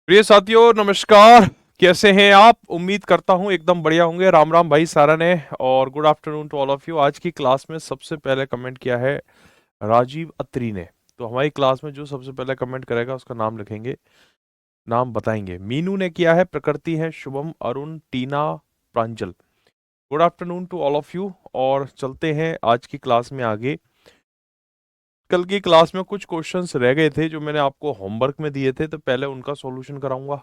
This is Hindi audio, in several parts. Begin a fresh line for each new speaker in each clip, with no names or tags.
प्रिय साथियों नमस्कार। कैसे हैं आप? उम्मीद करता हूं एकदम बढ़िया होंगे। राम राम भाई सारा ने। और good afternoon to all of you. आज की क्लास में सबसे पहले कमेंट किया है राजीव अत्री ने। तो हमारी क्लास में जो सबसे पहले कमेंट करेगा उसका नाम लिखेंगे, नाम बताएंगे। मीनू ने किया है, प्रकृति है, Shubham, Arun, Tina, Pranjal. Good afternoon to all of you. और चलते हैं आज की क्लास में आगे। कल की क्लास में कुछ क्वेश्चंस रह गए थे जो मैंने आपको होमवर्क में दिए थे, तो पहले उनका सॉल्यूशन कराऊंगा।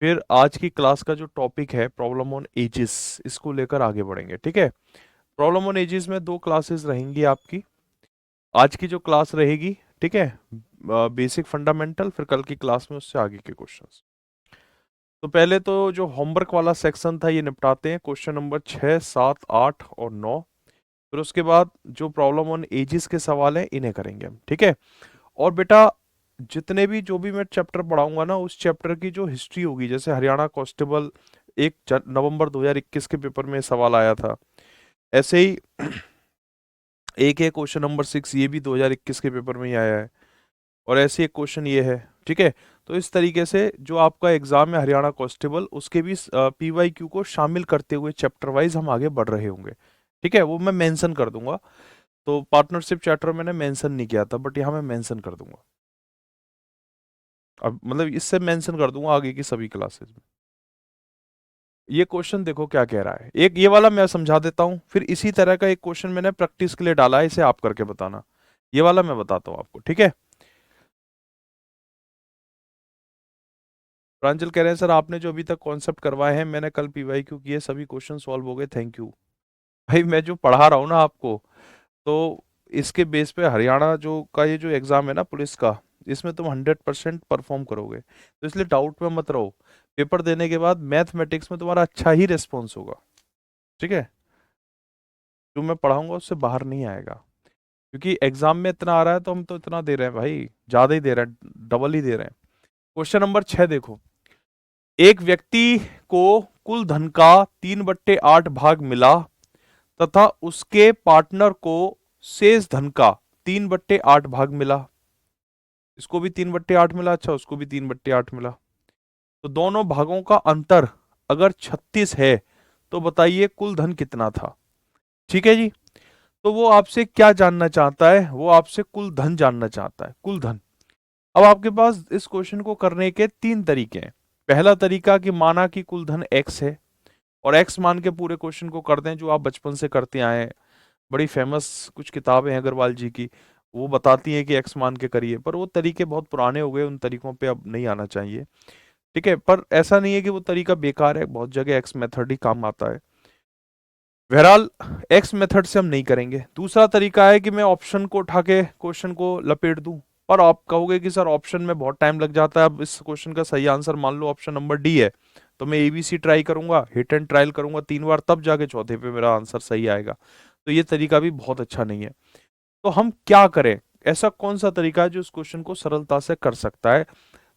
फिर आज की क्लास का जो टॉपिक है प्रॉब्लम ऑन एजेस, इसको लेकर आगे बढ़ेंगे। ठीक है। प्रॉब्लम ऑन एजेस में दो क्लासेस रहेंगी आपकी। आज की जो क्लास रहेगी, ठीक है, बेसिक फंडामेंटल, फिर कल की क्लास में उससे आगे के क्वेश्चंस। तो पहले तो जो होमवर्क वाला सेक्शन था ये निपटाते हैं। क्वेश्चन नंबर 6, 7, 8 और 9। फिर उसके बाद जो प्रॉब्लम ऑन एजेस के सवाल हैं इन्हें करेंगे हम। ठीक है। और बेटा, जितने भी जो भी मैं चैप्टर पढ़ाऊंगा ना, उस चैप्टर की जो हिस्ट्री होगी, जैसे हरियाणा कांस्टेबल 1 नवंबर 2021 के पेपर में सवाल आया था, ऐसे ही एक है क्वेश्चन नंबर 6, ये भी 2021 के पेपर में ही आया है। और ऐसे एक क्वेश्चन ये है। ठीक है। तो इस तरीके से जो आपका एग्जाम है हरियाणा कांस्टेबल, उसके भी पीवाईक्यू को शामिल करते हुए चैप्टर वाइज हम आगे बढ़ रहे होंगे। ठीक है, वो मैं मेंशन कर दूंगा। तो पार्टनरशिप चैप्टर मैंने मेंशन नहीं किया था, बट यहाँ मैं मेंशन कर दूंगा। अब मतलब इससे मेंशन कर दूंगा आगे की सभी क्लासेस में। ये क्वेश्चन देखो क्या कह रहा है। एक ये वाला मैं समझा देता हूँ, फिर इसी तरह का एक क्वेश्चन मैंने प्रैक्टिस के लिए डाला है, इसे आप करके बताना। ये वाला मैं बताता हूँ आपको। ठीक है। प्रांजल कह रहे हैं, सर आपने जो अभी तक कॉन्सेप्ट करवाए हैं, मैंने कल पीवाईक्यू किए, सभी क्वेश्चन सॉल्व हो गए, थैंक यू। भाई मैं जो पढ़ा रहा हूँ ना आपको, तो इसके बेस पे हरियाणा जो का ये जो एग्जाम है ना पुलिस का, इसमें तुम 100% परफॉर्म करोगे, तो इसलिए डाउट में मत रहो। पेपर देने के बाद मैथमेटिक्स में तुम्हारा अच्छा ही रिस्पॉन्स होगा। ठीक है। जो मैं पढ़ाऊंगा उससे बाहर नहीं आएगा, क्योंकि एग्जाम में इतना आ रहा है तो हम तो इतना दे रहे हैं भाई, ज्यादा ही दे रहे हैं, डबल ही दे रहे हैं। क्वेश्चन नंबर 6 देखो। एक व्यक्ति को कुल धन का 3/8 भाग मिला तथा उसके पार्टनर को शेष धन का 3/8 भाग मिला। इसको भी 3/8 मिला, अच्छा उसको भी 3/8 मिला। तो दोनों भागों का अंतर अगर 36 है, तो बताइए कुल धन कितना था। ठीक है जी। तो वो आपसे क्या जानना चाहता है? वो आपसे कुल धन जानना चाहता है, कुल धन। अब आपके पास इस क्वेश्चन को करने के तीन तरीके हैं। पहला तरीका कि माना कि कुल धन एक्स है, और एक्स मान के पूरे क्वेश्चन को कर दें, जो आप बचपन से करते आए हैं। बड़ी फेमस कुछ किताबें हैं अग्रवाल जी की, वो बताती हैं कि एक्स मान के करिए, पर वो तरीके बहुत पुराने हो गए, उन तरीकों पे अब नहीं आना चाहिए। ठीक है। पर ऐसा नहीं है कि वो तरीका बेकार है, बहुत जगह एक्स मेथड ही काम आता है। बहरहाल एक्स मेथड से हम नहीं करेंगे। दूसरा तरीका है कि मैं ऑप्शन को उठा के क्वेश्चन को लपेट दूं। पर आप कहोगे कि सर ऑप्शन में बहुत टाइम लग जाता है। अब इस क्वेश्चन का सही आंसर मान लो ऑप्शन नंबर डी है, तो मैं एबीसी ट्राई करूंगा, हिट एंड ट्रायल करूंगा 3 बार, तब जाके चौथे पे मेरा आंसर सही आएगा। तो ये तरीका भी बहुत अच्छा नहीं है। तो हम क्या करें? ऐसा कौन सा तरीका है जो इस क्वेश्चन को सरलता से कर सकता है?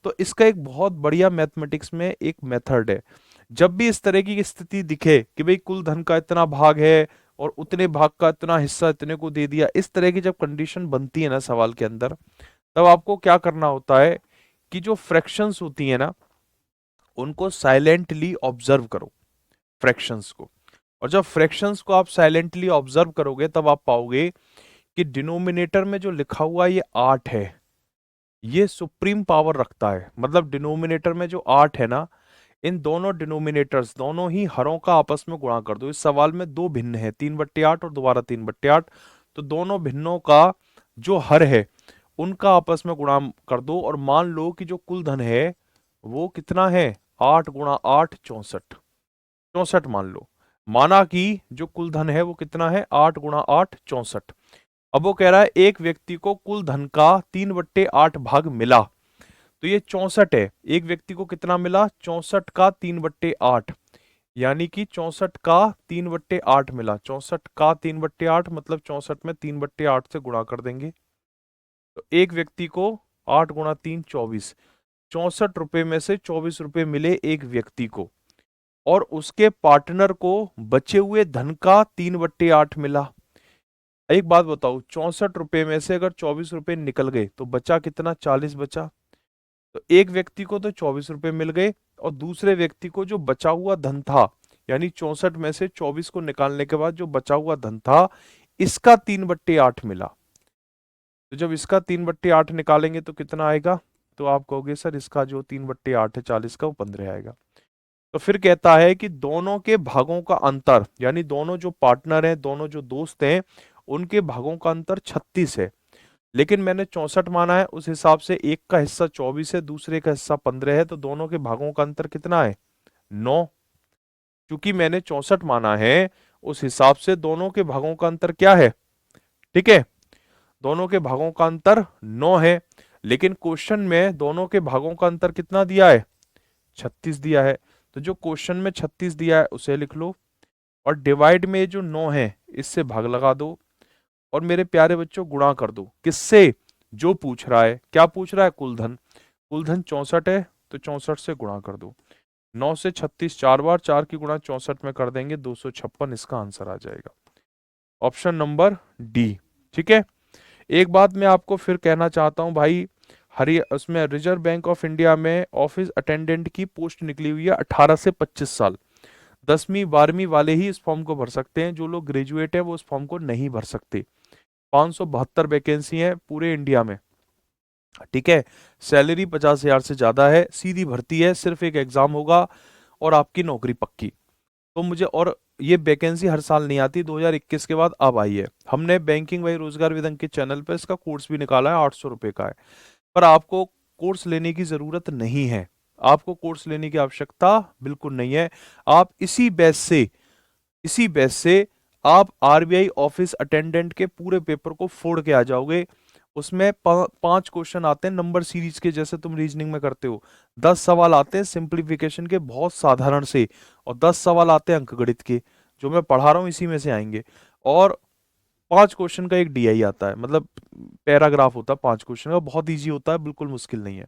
तो इसका एक बहुत बढ़िया मैथमेटिक्स में एक मेथड है। जब भी इस तरह की स्थिति दिखे कि भाई कुल धन का इतना भाग है और उतने भाग का इतना हिस्सा इतने को दे दिया, इस तरह की जब कंडीशन बनती है ना सवाल के अंदर, तब आपको क्या करना होता है कि जो फ्रैक्शंस होती है ना, उनको साइलेंटली ऑब्जर्व करो, फ्रैक्शंस को। और जब फ्रैक्शंस को आप साइलेंटली ऑब्जर्व करोगे, तब आप पाओगे कि डिनोमिनेटर में जो लिखा हुआ ये 8 है, ये सुप्रीम पावर रखता है। मतलब डिनोमिनेटर में जो 8 है ना, इन दोनों डिनोमिनेटर्स, दोनों ही हरों का आपस में गुणा कर दो। इस सवाल में दो भिन्न है, 3/8 और दोबारा 3/8। तो दोनों भिन्नों का जो हर है, उनका आपस में गुणा कर दो, और मान लो कि जो कुल धन है वो कितना है? 8 × 8 64। 64 मान लो। माना कि जो कुल धन है वो कितना है? 8 × 8 64। अब वो कह रहा है एक व्यक्ति को कुल धन का 3/8 भाग मिला, तो ये 64 है। एक व्यक्ति को कितना मिला? 64 का 3/8, यानी कि 64 का 3/8 मिला। 64 का 3/8 मतलब 64 में 3/8 से गुणा कर देंगे, तो एक व्यक्ति को 8 × 3 24, 64 रुपए में से 24 रुपए मिले एक व्यक्ति को, और उसके पार्टनर को बचे हुए धन का 3/8 मिला। एक बात बताओ, 64 रुपए में से अगर 24 रुपए निकल गए तो बचा कितना? 40 बचा। तो एक व्यक्ति को तो 24 रुपए मिल गए, और दूसरे व्यक्ति को जो बचा हुआ धन था, यानी 64 में से 24 को निकालने के बाद जो बचा हुआ धन था, इसका 3/8 मिला। तो जब इसका 3/8 निकालेंगे तो कितना आएगा? तो आप कहोगे सर इसका जो 3/8 है 40 का, वो 15 आएगा। तो फिर कहता है कि दोनों के भागों का अंतर, यानी दोनों जो पार्टनर हैं, दोनों जो दोस्त हैं, उनके भागों का अंतर 36 है। लेकिन मैंने 64 माना है, उस हिसाब से एक का हिस्सा 24 है, दूसरे का हिस्सा 15 है, तो दोनों के भागों का अंतर कितना है? 9। क्योंकि मैंने 64 माना है, उस हिसाब से दोनों के भागों का अंतर क्या है? ठीक है, दोनों के भागों का अंतर 9 है। लेकिन क्वेश्चन में दोनों के भागों का अंतर कितना दिया है? 36 दिया है। तो जो क्वेश्चन में 36 दिया है उसे लिख लो, और डिवाइड में जो 9 है इससे भाग लगा दो, और मेरे प्यारे बच्चों गुणा कर दो। किससे? जो पूछ रहा है, क्या पूछ रहा है? कुलधन। कुलधन 64 है, तो 64 से गुणा कर दो। 9 से 36 4 बार, 4 की गुणा 64 में कर देंगे, 256 इसका आंसर आ जाएगा। Option number D. ठीक है। एक बात मैं आपको फिर कहना चाहता हूं भाई, उसमें रिजर्व बैंक ऑफ इंडिया में ऑफिस अटेंडेंट की पोस्ट निकली हुई है 18 से 25 साल। 10वीं 12वीं वाले ही इस फॉर्म को भर सकते हैं, जो लोग ग्रेजुएट है वो इस फॉर्म को नहीं भर सकते। 572 वैकेंसी है पूरे इंडिया में। ठीक है। सैलरी 50,000 से ज्यादा है, सीधी भर्ती है, सिर्फ एक एग्जाम होगा और आपकी नौकरी पक्की। तो मुझे, और ये वैकेंसी हर साल नहीं आती, 2021 के बाद अब आई है। हमने बैंकिंग वही रोजगार विद के चैनल पर इसका कोर्स भी निकाला है, 800 रुपए का है। पर आपको कोर्स लेने की जरूरत नहीं है, आपको कोर्स लेने की आवश्यकता बिल्कुल नहीं है। आप इसी बेस से आप आरबीआई ऑफिस अटेंडेंट के पूरे पेपर को फोड़ के आ जाओगे। उसमें 5 क्वेश्चन आते हैं नंबर सीरीज के, जैसे तुम रीजनिंग में करते हो। 10 सवाल आते हैं सिंप्लीफिकेशन के, बहुत साधारण से, और 10 सवाल आते हैं अंकगणित के, जो मैं पढ़ा रहा हूं इसी में से आएंगे। और 5 क्वेश्चन का एक डीआई आता है, मतलब पैराग्राफ होता है 5 क्वेश्चन का, बहुत ईजी होता है, बिल्कुल मुश्किल नहीं है।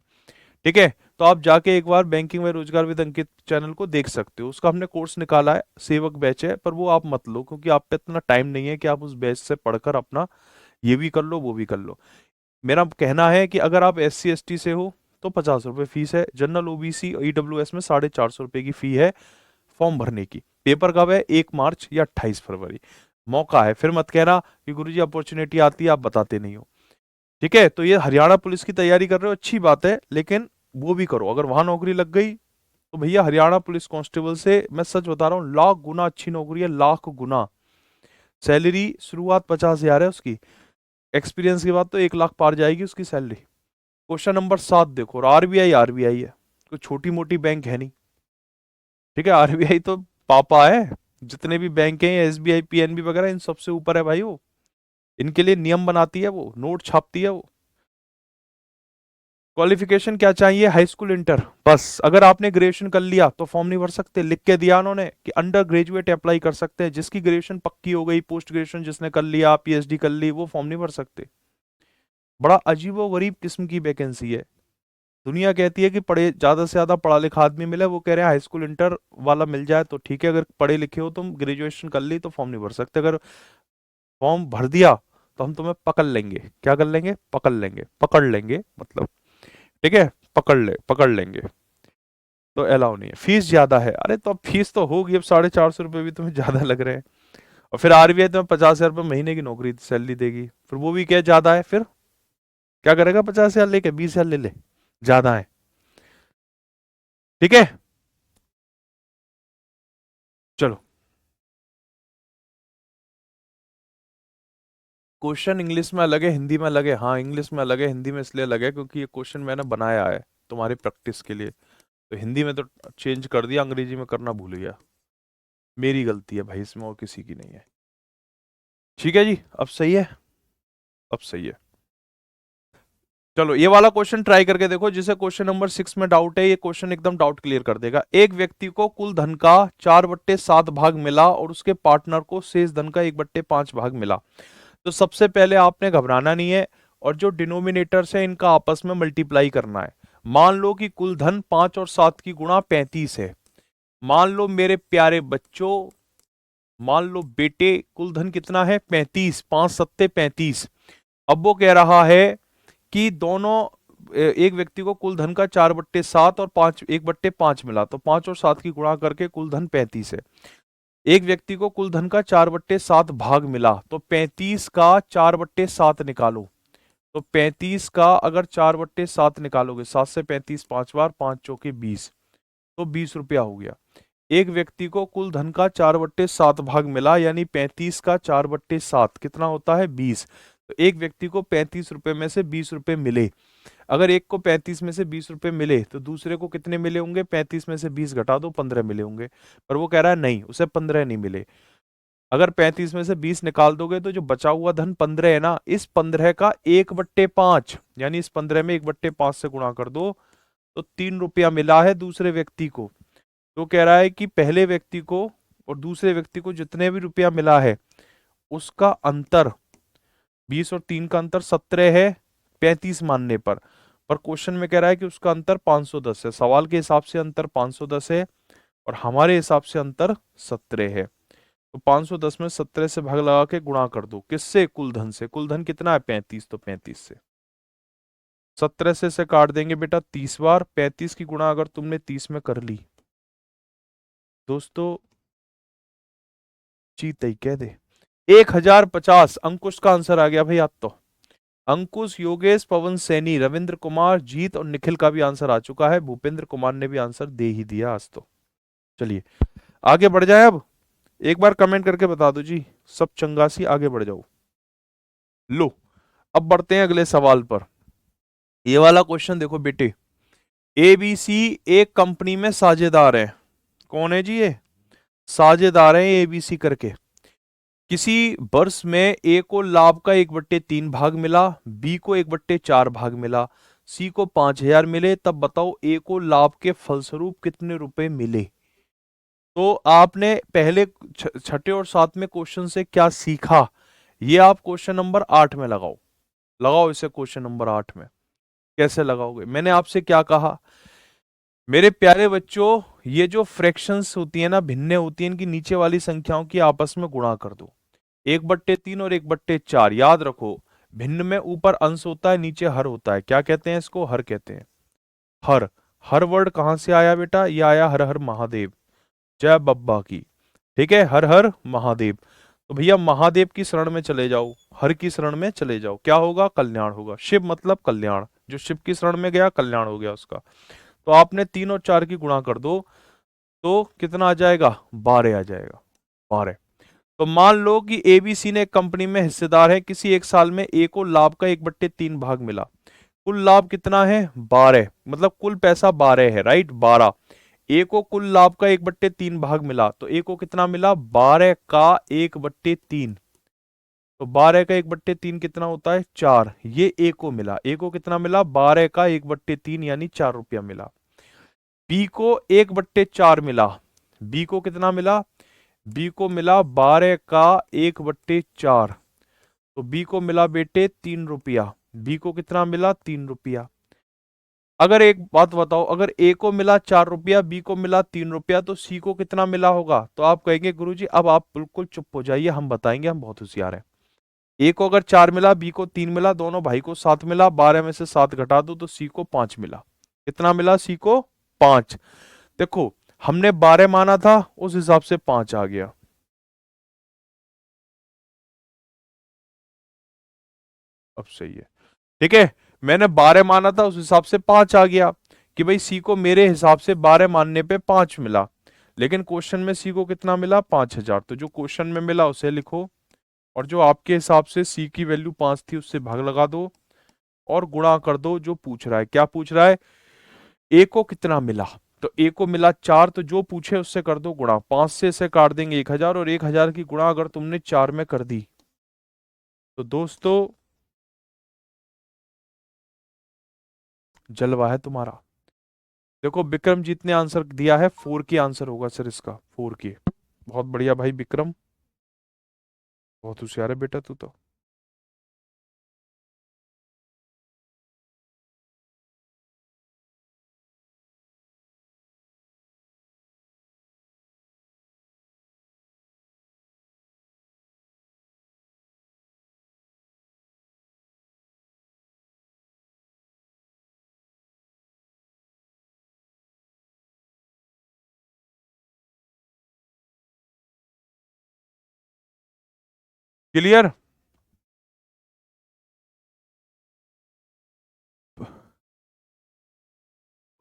ठीक है। तो आप जाके एक बार बैंकिंग में रोजगार विद अंकित चैनल को देख सकते हो, उसका हमने कोर्स निकाला है, सेवक बैच है, पर वो आप मत लो, क्योंकि आप पे इतना टाइम नहीं है कि आप उस बैच से पढ़कर अपना ये भी कर लो वो भी कर लो। मेरा कहना है कि अगर आप SC ST से हो तो 50 रुपये फीस है, जनरल OBC EWS में 450 रुपये की फी है फॉर्म भरने की। पेपर कब है? 1 मार्च या 28 फरवरी। मौका है, फिर मत कहना कि गुरुजी अपॉर्चुनिटी आती है आप बताते नहीं हो। ठीक है। तो ये हरियाणा पुलिस की तैयारी कर रहे हो, अच्छी बात है, लेकिन वो भी करो। अगर वहां नौकरी लग गई तो भैया हरियाणा पुलिस कांस्टेबल से मैं सच बता रहा हूँ, लाख गुना अच्छी नौकरी है, लाख गुना। सैलरी शुरुआत 50,000 है उसकी, एक्सपीरियंस के बाद तो 1 लाख पार जाएगी उसकी सैलरी। क्वेश्चन नंबर 7 देखो, और आरबीआई आरबीआई है, कोई छोटी मोटी बैंक है नहीं। ठीक है। आरबीआई तो पापा है, जितने भी बैंक हैं, SBI PNB वगैरह, इन सबसे ऊपर है भाई वो। इनके लिए नियम बनाती है वो, नोट छापती है वो। क्वालिफिकेशन क्या चाहिए? हाई स्कूल इंटर बस। अगर आपने ग्रेजुएशन कर लिया तो फॉर्म नहीं भर सकते, लिख के दिया उन्होंने कि अंडर ग्रेजुएट अप्लाई कर सकते हैं। जिसकी ग्रेजुएशन पक्की हो गई, पोस्ट ग्रेजुएशन जिसने कर लिया, PhD कर ली, वो फॉर्म नहीं भर सकते। बड़ा अजीबो गरीब किस्म की वैकेंसी है। दुनिया कहती है कि पढ़े, ज्यादा से ज्यादा पढ़ा लिखा आदमी मिले, वो कह रहे हैं हाई स्कूल इंटर वाला मिल जाए तो ठीक है, अगर पढ़े लिखे हो, तुम ग्रेजुएशन कर ली, तो फॉर्म नहीं भर सकते। अगर फॉर्म भर दिया तो हम तुम्हें पकड़ लेंगे। क्या कर लेंगे? पकड़ लेंगे, पकड़ लेंगे मतलब। ठीक है। पकड़ लेंगे। तो अलाउ नहीं है। फीस ज्यादा है, अरे तो अब फीस तो होगी, अब 450 रुपये भी तुम्हें ज्यादा लग रहे हैं। और फिर आरबीआई तुम्हें 50,000 रुपये महीने की नौकरी सैलरी देगी, फिर वो भी क्या ज्यादा है, फिर क्या करेगा? 50,000 लेके 20,000 ले ले, ज्यादा है। ठीक है। चलो, क्वेश्चन इंग्लिश में अलग है, हिंदी में अलग है। हाँ, इंग्लिश में अलग है, हिंदी में इसलिए अलग है क्योंकि ये क्वेश्चन मैंने बनाया है तुम्हारी प्रैक्टिस के लिए। तो हिंदी में तो चेंज कर दिया, अंग्रेजी में करना भूल गया। मेरी गलती है भाई, इसमें और किसी की नहीं है। ठीक है जी, अब सही है, अब सही है। चलो, ये वाला क्वेश्चन ट्राई करके देखो, जिसे क्वेश्चन नंबर 6 में डाउट है, ये क्वेश्चन एकदम डाउट क्लियर कर देगा। एक व्यक्ति को कुल धन का 4/7 भाग मिला और उसके पार्टनर को शेष धन का 1/5 भाग मिला। तो सबसे पहले आपने घबराना नहीं है, और जो डिनोमिनेटर्स है इनका आपस में मल्टीप्लाई करना है। मान लो कि कुल धन 5 और 7 की गुणा 35 है। मान लो मेरे प्यारे बच्चों, मान लो बेटे, कुल धन कितना है? 35, 5 सत्ते 35। अब वो कह रहा है कि दोनों एक व्यक्ति को कुल धन का 4/7 और 1/5 मिला, तो 5 और 7 की गुणा करके कुल धन 35 है। एक व्यक्ति को कुल धन का 4/7 भाग मिला, तो 35 का 4/7 निकालो। तो 35 का अगर 4/7 निकालोगे, 7 से 35 5 बार, 5 चौके 20, तो 20 रुपया हो गया। एक व्यक्ति को कुल धन का 4/7 भाग मिला, यानी 35 का 4/7 कितना होता है, 20। तो एक व्यक्ति को 35 रुपए में से 20 रुपए मिले। अगर एक को 35 में से 20 रुपए मिले, तो दूसरे को कितने मिले होंगे, 35 में से 20 घटा दो, 15 मिले होंगे। पर वो कह रहा है नहीं, उसे 15 नहीं मिले। अगर 35 में से 20 निकाल दोगे, तो जो बचा हुआ धन 15 है ना, इस 15 का 1/5, यानी इस 15 में 1/5 से गुणा कर दो, तो 3 रुपया मिला है दूसरे व्यक्ति को। तो कह रहा है कि पहले व्यक्ति को और दूसरे व्यक्ति को जितने भी रुपया मिला है, उसका अंतर 20 और 3 का अंतर 17 है 35 मानने पर। क्वेश्चन में कह रहा है कि उसका अंतर 510 है। सवाल के हिसाब से अंतर 510 है और हमारे हिसाब से अंतर 17 है। तो 510 में 17 से भाग लगा के गुणा कर दो, किससे, कुल धन से। कुल धन कितना है, 35, तो 35 से 17 से इसे काट देंगे बेटा 30 बार। 35 की गुणा अगर तुमने 30 में कर ली दोस्तों, जीत ही कह दे, 1050 अंकुश का आंसर आ गया भाई। आज तो अंकुश, योगेश, पवन सैनी, रविंद्र कुमार, जीत और निखिल का भी आंसर आ चुका है। भूपेंद्र कुमार ने भी आंसर दे ही दिया आज तो। चलिए आगे बढ़ जाए। अब एक बार कमेंट करके बता दो जी, सब चंगासी, आगे बढ़ जाओ। लो, अब बढ़ते हैं अगले सवाल पर। ये वाला क्वेश्चन देखो बेटे, एबीसी एक कंपनी में साझेदार है। कौन है जी ये, साझेदार है एबीसी करके। किसी वर्ष में ए को लाभ का 1/3 भाग मिला, बी को 1/4 भाग मिला, सी को 5,000 मिले। तब बताओ ए को लाभ के फलस्वरूप कितने रुपए मिले। तो आपने पहले छठे और सातवें क्वेश्चन से क्या सीखा, ये आप क्वेश्चन नंबर 8 में लगाओ। लगाओ इसे क्वेश्चन नंबर 8 में। कैसे लगाओगे, मैंने आपसे क्या कहा मेरे प्यारे बच्चों, ये जो फ्रैक्शंस होती है ना, भिन्ने होती हैं, इनकी नीचे वाली संख्याओं की आपस में गुणा कर दो। 1/3 और 1/4 याद रखो। भिन्न में ऊपर अंश होता है, नीचे हर होता है। क्या कहते हैं इसको, हर कहते हैं। हर, हर वर्ड कहां से आया बेटा, ये आया हर हर महादेव, जय बब्बा की। ठीक है, हर हर महादेव। तो भैया महादेव की शरण में चले जाओ, हर की शरण में चले जाओ, क्या होगा, कल्याण होगा। शिव मतलब कल्याण, जो शिव की शरण में गया कल्याण हो गया उसका। तो आपने 3 और 4 की गुणा कर दो, तो कितना आ जाएगा, 12 आ जाएगा, 12। तो मान लो कि एबीसी ने एक कंपनी में हिस्सेदार है, किसी एक साल में ए को लाभ का 1/3 भाग मिला। कुल लाभ कितना है, 12, मतलब कुल पैसा 12 है, राइट, 12। ए को कुल लाभ का 1/3 भाग मिला, तो ए को कितना मिला, 12 का 1/3। तो 12 का 1/3 कितना होता है, 4। ये ए को मिला, ए को कितना मिला, 12 का 1/3 यानी 4 रुपया मिला। बी को 1/4 मिला, बी को कितना मिला, बी को मिला 12 का 1/4। तो बी को मिला बेटे 3 रुपया। बी को कितना मिला, 3 रुपया। अगर एक बात बताओ, अगर ए को मिला 4 रुपया, बी को मिला 3 रुपया, तो सी को कितना मिला होगा। तो आप कहेंगे गुरुजी अब आप बिल्कुल चुप हो जाइए, हम बताएंगे, हम बहुत होशियार हैं। ए को अगर 4 मिला, बी को 3 मिला, दोनों भाई को 7 मिला, 12 में से 7 घटा दो तो सी को 5 मिला। कितना मिला, सी को 5। देखो हमने 12 माना था, उस हिसाब से 5 आ गया। अब सही है, ठीक है। मैंने 12 माना था, उस हिसाब से 5 आ गया, कि भाई सी को मेरे हिसाब से 12 मानने पे 5 मिला। लेकिन क्वेश्चन में सी को कितना मिला, 5,000। तो जो क्वेश्चन में मिला उसे लिखो, और जो आपके हिसाब से सी की वैल्यू 5 थी उससे भाग लगा दो और गुणा कर दो। जो पूछ रहा है, क्या पूछ रहा है, ए को कितना मिला। तो ए को मिला 4, तो जो पूछे उससे कर दो गुणा। 5 से इसे काट देंगे 1,000, और 1,000 की गुणा अगर तुमने 4 में कर दी, तो दोस्तों जलवा है तुम्हारा। देखो विक्रमजीत ने आंसर दिया है 4 की आंसर होगा सर इसका, 4 की। बहुत बढ़िया भाई विक्रम, बहुत होशियार है बेटा तू तो। क्लियर?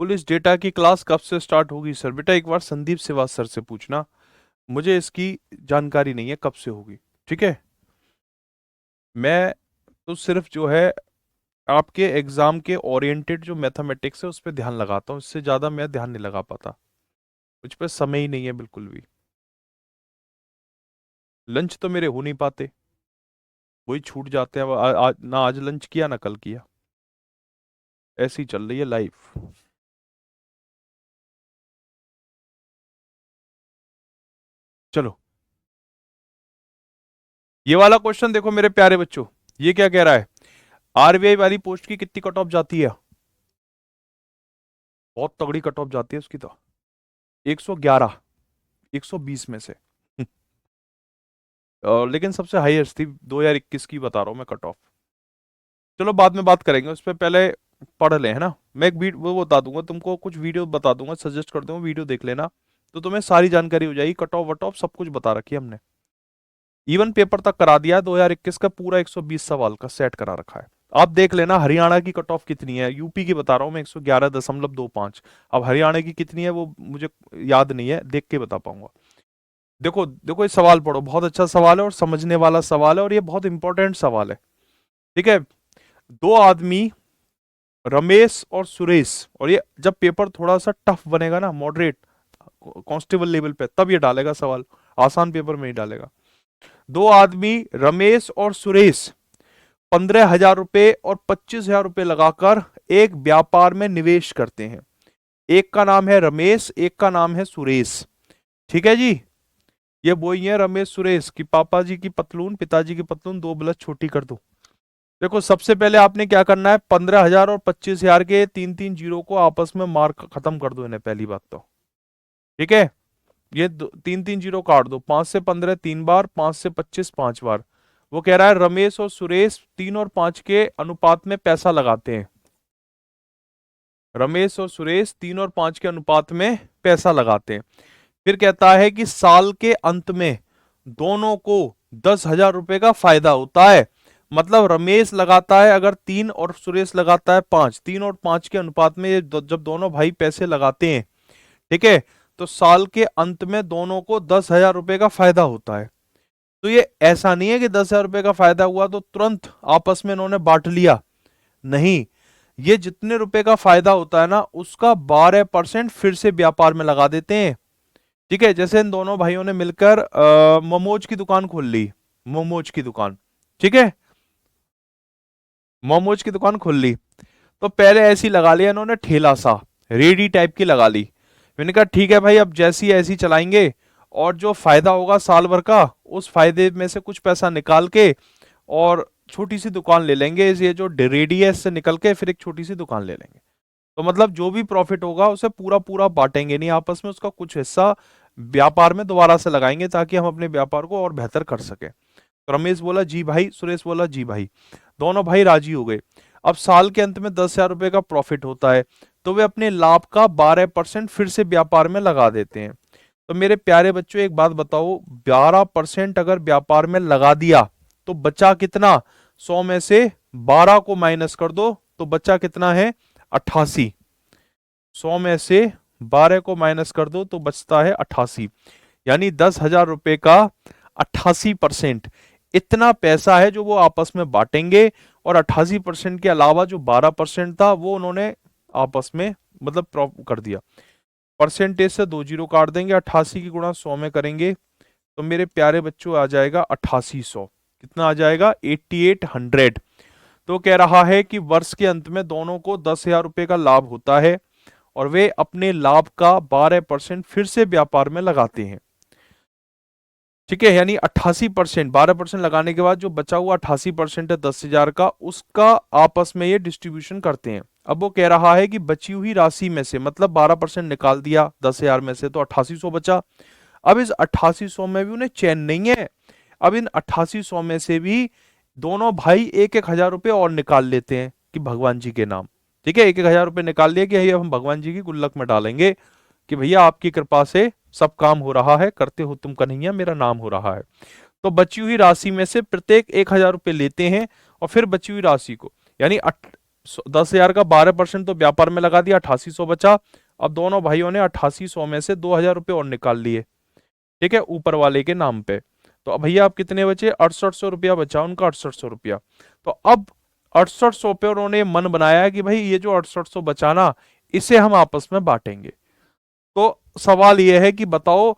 पुलिस डेटा की क्लास कब से स्टार्ट होगी सर? बेटा एक बार संदीप श्रीवास्तव सर से पूछना, मुझे इसकी जानकारी नहीं है कब से होगी। ठीक है, मैं तो सिर्फ जो है आपके एग्जाम के ओरिएंटेड जो मैथमेटिक्स है उस पर ध्यान लगाता हूँ, इससे ज्यादा मैं ध्यान नहीं लगा पाता, मुझ पर समय ही नहीं है बिल्कुल भी। लंच तो मेरे हो नहीं पाते, वही छूट जाते हैं। ना आज लंच किया ना कल किया, ऐसी चल रही है लाइफ। चलो, ये वाला क्वेश्चन देखो मेरे प्यारे बच्चों, ये क्या कह रहा है? आरबीआई वाली पोस्ट की कितनी कट ऑफ जाती है? बहुत तगड़ी कट ऑफ जाती है उसकी तो, 111, 120 में से। लेकिन सबसे हाईएस्ट थी 2021 की बता रहा हूं मैं कट ऑफ। चलो बाद में बात करेंगे उस पर, पहले पढ़ ले, है ना। मैं एक वो बता दूंगा तुमको, कुछ वीडियो बता दूंगा, सजेस्ट कर दूंगा, वीडियो देख लेना, तो तुम्हें सारी जानकारी हो जाएगी। कट ऑफ वट ऑफ सब कुछ बता रखी है हमने, इवन पेपर तक करा दिया है। 2021 का पूरा 120 सवाल का सेट करा रखा है। आप देख लेना हरियाणा की कट ऑफ कितनी है, यूपी की बता रहा हूँ मैं 111.25। अब हरियाणा की कितनी है वो मुझे याद नहीं है, देख के बता पाऊंगा। देखो देखो, ये सवाल पढ़ो, बहुत अच्छा सवाल है और समझने वाला सवाल है, और ये बहुत इंपॉर्टेंट सवाल है। ठीक है, दो आदमी रमेश और सुरेश, और ये जब पेपर थोड़ा सा टफ बनेगा ना, मॉडरेट कांस्टेबल लेवल पे, तब ये डालेगा सवाल, आसान पेपर में ही डालेगा। दो आदमी रमेश और सुरेश 15,000 रुपए और 25,000 रुपए लगाकर एक व्यापार में निवेश करते हैं। एक का नाम है रमेश, एक का नाम है सुरेश। ठीक है जी, ये वही है रमेश सुरेश की पापा जी की पतलून, पिताजी की पतलून 2 ब्लच छोटी कर दो। देखो सबसे पहले आपने क्या करना है, 15,000 और 25,000 के तीन तीन जीरो को आपस में मार खत्म कर दो इन्हें, पहली बात तो। ठीक है, ये तीन तीन जीरो काट दो, 5 से 15 3 बार, 5 से 25 5 बार। वो कह रहा है रमेश और सुरेश 3 और 5 के अनुपात में पैसा लगाते हैं। रमेश और सुरेश 3 और 5 के अनुपात में पैसा लगाते हैं। फिर कहता है कि साल के अंत में दोनों को 10,000 रुपए का फायदा होता है। मतलब रमेश लगाता है अगर 3 और सुरेश लगाता है 5, 3 और 5 के अनुपात में जब दोनों भाई पैसे लगाते हैं, ठीक है, तो साल के अंत में दोनों को 10,000 रुपए का फायदा होता है। तो ये ऐसा नहीं है कि 10,000 रुपए का फायदा हुआ तो तुरंत आपस में इन्होंने बांट लिया, नहीं। ये जितने रुपए का फायदा होता है ना, उसका 12% फिर से व्यापार में लगा देते हैं। ठीक है, जैसे इन दोनों भाइयों ने मिलकर मोमोज की दुकान खोल ली, मोमोज की दुकान, ठीक है, मोमोज की दुकान खोल ली। तो पहले ऐसी लगा लिया इन्होंने, ठेला सा रेडी टाइप की लगा ली। मैंने कहा ठीक है भाई, अब जैसी ऐसी चलाएंगे, और जो फायदा होगा साल भर का, उस फायदे में से कुछ पैसा निकाल के और छोटी सी दुकान ले लेंगे, ये जो रेडी है इससे निकल के फिर एक छोटी सी दुकान ले लेंगे। तो मतलब जो भी प्रॉफिट होगा उसे पूरा पूरा बांटेंगे नहीं आपस में, उसका कुछ हिस्सा व्यापार में दोबारा से लगाएंगे ताकि हम अपने व्यापार को और बेहतर कर सके। तो रमेश बोला जी भाई, सुरेश बोला जी भाई, दोनों भाई राजी हो गए। अब साल के अंत में 10,000 रुपए का प्रॉफिट होता है, तो वे अपने लाभ का 12% फिर से व्यापार में लगा देते हैं। तो मेरे प्यारे बच्चों एक बात बताओ, 12% अगर व्यापार में लगा दिया तो बचा कितना? 100 में से 12 को माइनस कर दो तो बचा कितना है? 88। 100 में से 12 को माइनस कर दो तो बचता है 88, यानी 10,000 रुपए का 88%, इतना पैसा है जो वो आपस में बांटेंगे। और 88% के अलावा जो 12% था वो उन्होंने आपस में मतलब कर दिया। परसेंटेज से 2 जीरो काट देंगे, 88 की गुणा 100 में करेंगे तो मेरे प्यारे बच्चों आ जाएगा 8800। कितना आ जाएगा? 8800। तो कह रहा है कि वर्ष के अंत में दोनों को 10,000 रुपए का लाभ होता है और वे अपने लाभ का 12% फिर से व्यापार में लगाते हैं। ठीक है, यानी 88%, 12% लगाने के बाद जो बचा हुआ 88% है 10,000 का, उसका आपस में ये डिस्ट्रीब्यूशन करते हैं। अब वो कह रहा है कि बची हुई राशि में से, मतलब 12% निकाल दिया 10,000 में से तो 8800 बचा। अब इस 8800 में भी उन्हें चैन नहीं है, अब इन 8800 में से भी दोनों भाई 1,000 रुपए और निकाल लेते हैं कि भगवान जी के नाम। ठीक है, 1,000 रुपए निकाल लिए कि हम भगवान जी की गुल्लक में डालेंगे कि भैया आपकी कृपा से सब काम हो रहा है, करते हो तुम कन्हैया, मेरा नाम हो रहा है। तो बची हुई राशि में से प्रत्येक 1,000 रुपये लेते हैं और फिर बची हुई राशि को, यानी 10,000 का 12% तो व्यापार में लगा दिया, 8800 बचा। अब दोनों भाइयों ने 8800 में से 2,000 रुपये और निकाल लिए, ठीक है, ऊपर वाले के नाम पे। तो अब भैया आप कितने बचे, 6800 रुपया बचा उनका, 6800 रुपया। तो अब 6800 पे उन्होंने मन बनाया कि भाई ये जो 6800 बचा ना, इसे हम आपस में बांटेंगे। तो सवाल यह है कि बताओ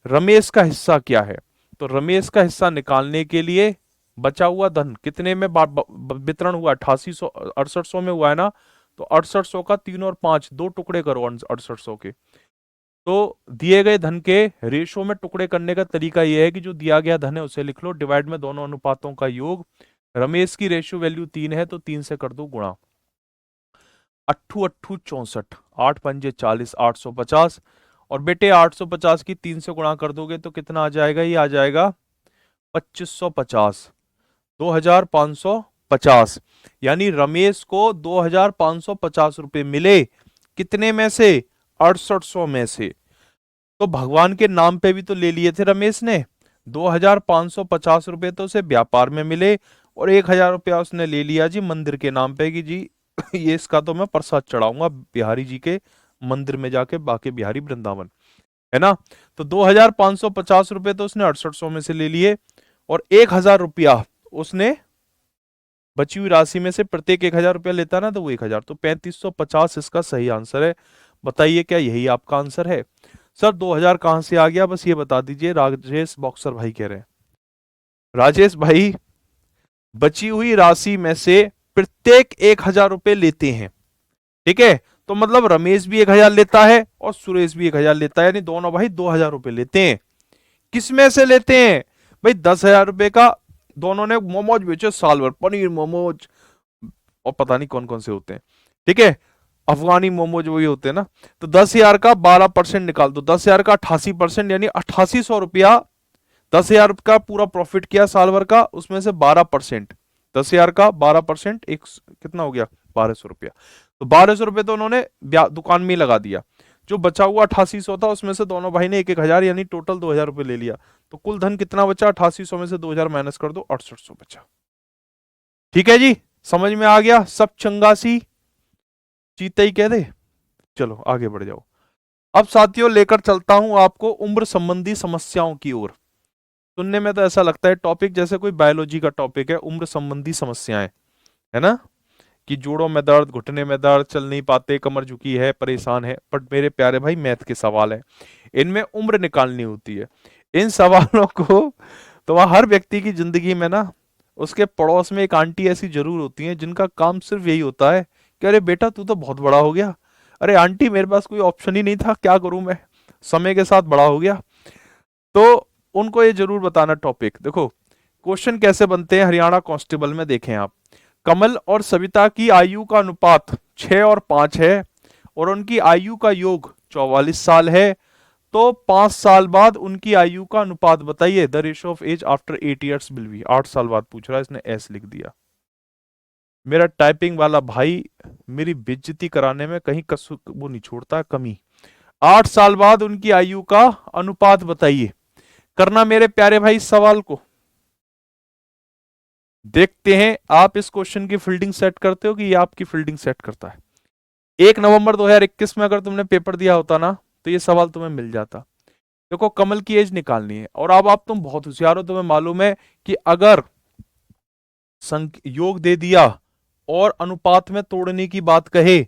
रमेश का हिस्सा क्या है। तो रमेश का हिस्सा निकालने के लिए बचा हुआ धन कितने में वितरण हुआ, 8800 6800 में हुआ है ना, तो 6800 का 3 और 5 दो टुकड़े करो 6800 के। तो दिए गए धन के रेशो में टुकड़े करने का तरीका यह है कि जो दिया गया धन है उसे लिख लो, डिवाइड में दोनों अनुपातों का योग। रमेश की रेशियो वैल्यू 3 है तो 3 से कर दो गुणा, अट्ठू अट्ठू 64, 8 पंजे 40, 850। और बेटे 850 की 3 से गुणा कर दोगे तो कितना आ जाएगा, ये आ जाएगा 2550, 2550। यानी रमेश को 2550 रुपए मिले, कितने में से, 6800 में से। तो भगवान के नाम पे भी तो ले लिए थे रमेश ने, 2550 रुपए तो उसे व्यापार में मिले, और 1,000 रुपया उसने ले लिया जी मंदिर के नाम पे कि जी ये इसका तो मैं प्रसाद चढ़ाऊंगा बिहारी जी के मंदिर में जाके, बाके बिहारी वृंदावन, है ना। तो 2550 रुपए तो उसने 6800 में से ले लिए, और 1,000 रुपया उसने बची हुई राशि में से, प्रत्येक 1,000 रुपया लेता ना तो वो 1,000, तो 3550 इसका सही आंसर है। बताइए क्या यही आपका आंसर है। सर 2000 कहां से आ गया, बस ये बता दीजिए। राजेश बॉक्सर भाई कह रहे हैं, राजेश भाई बची हुई राशि में से प्रत्येक 1,000 रुपये लेते हैं, ठीक है। तो मतलब रमेश भी 1,000 लेता है और सुरेश भी 1,000 लेता है, यानी दोनों भाई 2,000 रुपये लेते हैं। किस में से लेते हैं भाई, 10,000 रुपये का दोनों ने मोमोज बेचे साल भर, पनीर मोमोज और पता नहीं कौन कौन से होते हैं, ठीक है, अफगानी मोमोज वही होते हैं ना। तो 10,000 का 12% निकाल दो, 10,000 का 88%, यानी 8800 रुपया। 10,000 का पूरा प्रॉफिट किया साल भर का, उसमें से 12%, 10,000 का 12%, एक कितना हो गया, 1,200 रुपया। तो 1,200 रुपये तो उन्होंने दुकान में ही लगा दिया। जो बचा हुआ 8800 था उसमें से दोनों भाई ने 1,000 यानी टोटल 2,000 रुपये ले लिया। तो कुल धन कितना बचा, 8800 में से 2,000 माइनस कर दो, 6800 बचा। ठीक है जी, समझ में आ गया सब, चंगासी चीते ही कह दे। चलो आगे बढ़ जाओ। अब साथियों लेकर चलता हूं आपको उम्र संबंधी समस्याओं की ओर। सुनने में तो ऐसा लगता है टॉपिक जैसे कोई बायोलॉजी का टॉपिक है, उम्र संबंधी समस्याएं, है ना, कि जोड़ों में दर्द, घुटने में दर्द, चल नहीं पाते, कमर झुकी है, परेशान है। बट मेरे प्यारे भाई मैथ के सवाल है, इनमें उम्र निकालनी होती है। इन सवालों को तो हर व्यक्ति की जिंदगी में ना, उसके पड़ोस में एक आंटी ऐसी जरूर होती है जिनका काम सिर्फ यही होता है कि अरे बेटा तू तो बहुत बड़ा हो गया, अरे आंटी मेरे पास कोई ऑप्शन ही नहीं था, क्या करूं मैं, समय के साथ बड़ा हो गया। तो उनको ये जरूर बताना टॉपिक। देखो क्वेश्चन कैसे बनते हैं हरियाणा कांस्टेबल में, देखें आप। कमल और सविता की आयु का अनुपात 6 और 5 है, और उनकी आयु का योग 44 साल है। तो 5 साल बाद उनकी आयु का अनुपात बताइए, the ratio of age after 8 years will be. 8 साल बाद पूछ रहा है, इसने एस लिख दिया। मेरा टाइपिंग वाला भाई मेरी बेइज्जती कराने में कहीं वो नहीं छोड़ता, कमी। 8 साल बाद उनकी आयु का अनुपात बताइए। करना मेरे प्यारे भाई सवाल को। देखते हैं आप इस क्वेश्चन की फील्डिंग सेट करते हो कि ये आपकी फील्डिंग सेट करता है। 1 नवंबर 2021 में अगर तुमने पेपर दिया होता ना, तो ये सवाल तुम्हें मिल जाता। देखो कमल की एज निकालनी है, और अब आप तुम बहुत होशियार हो, तुम्हें मालूम है कि अगर योग दे दिया और अनुपात में तोड़ने की बात कहे,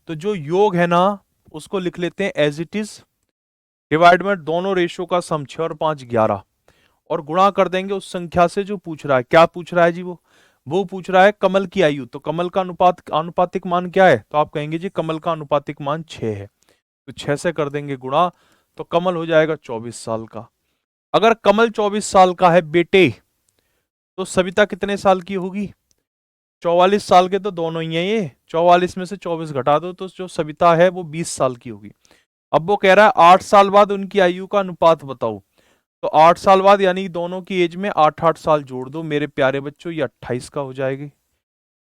तो जो योग है ना उसको लिख लेते हैं एज इट इज, डिवाइड में दोनों रेशियो का सम 6 और 5 11, और गुणा कर देंगे उस संख्या से जो पूछ रहा है। क्या पूछ रहा है जी, वो पूछ रहा है कमल की आयु। तो कमल का अनुपातिक मान क्या है, तो आप कहेंगे जी कमल का अनुपातिक मान 6 है, तो 6 से कर देंगे गुणा, तो कमल हो जाएगा 24 साल का। अगर कमल 24 साल का है बेटे, तो सविता कितने साल की होगी, 44 साल के तो दोनों ही हैं ये, 44 में से 24 घटा दो तो जो सविता है वो 20 साल की होगी। अब वो कह रहा है 8 साल बाद उनकी आयु का अनुपात बताओ। तो 8 साल बाद यानी दोनों की एज में 8-8 साल जोड़ दो मेरे प्यारे बच्चों, ये 28 का हो जाएगी।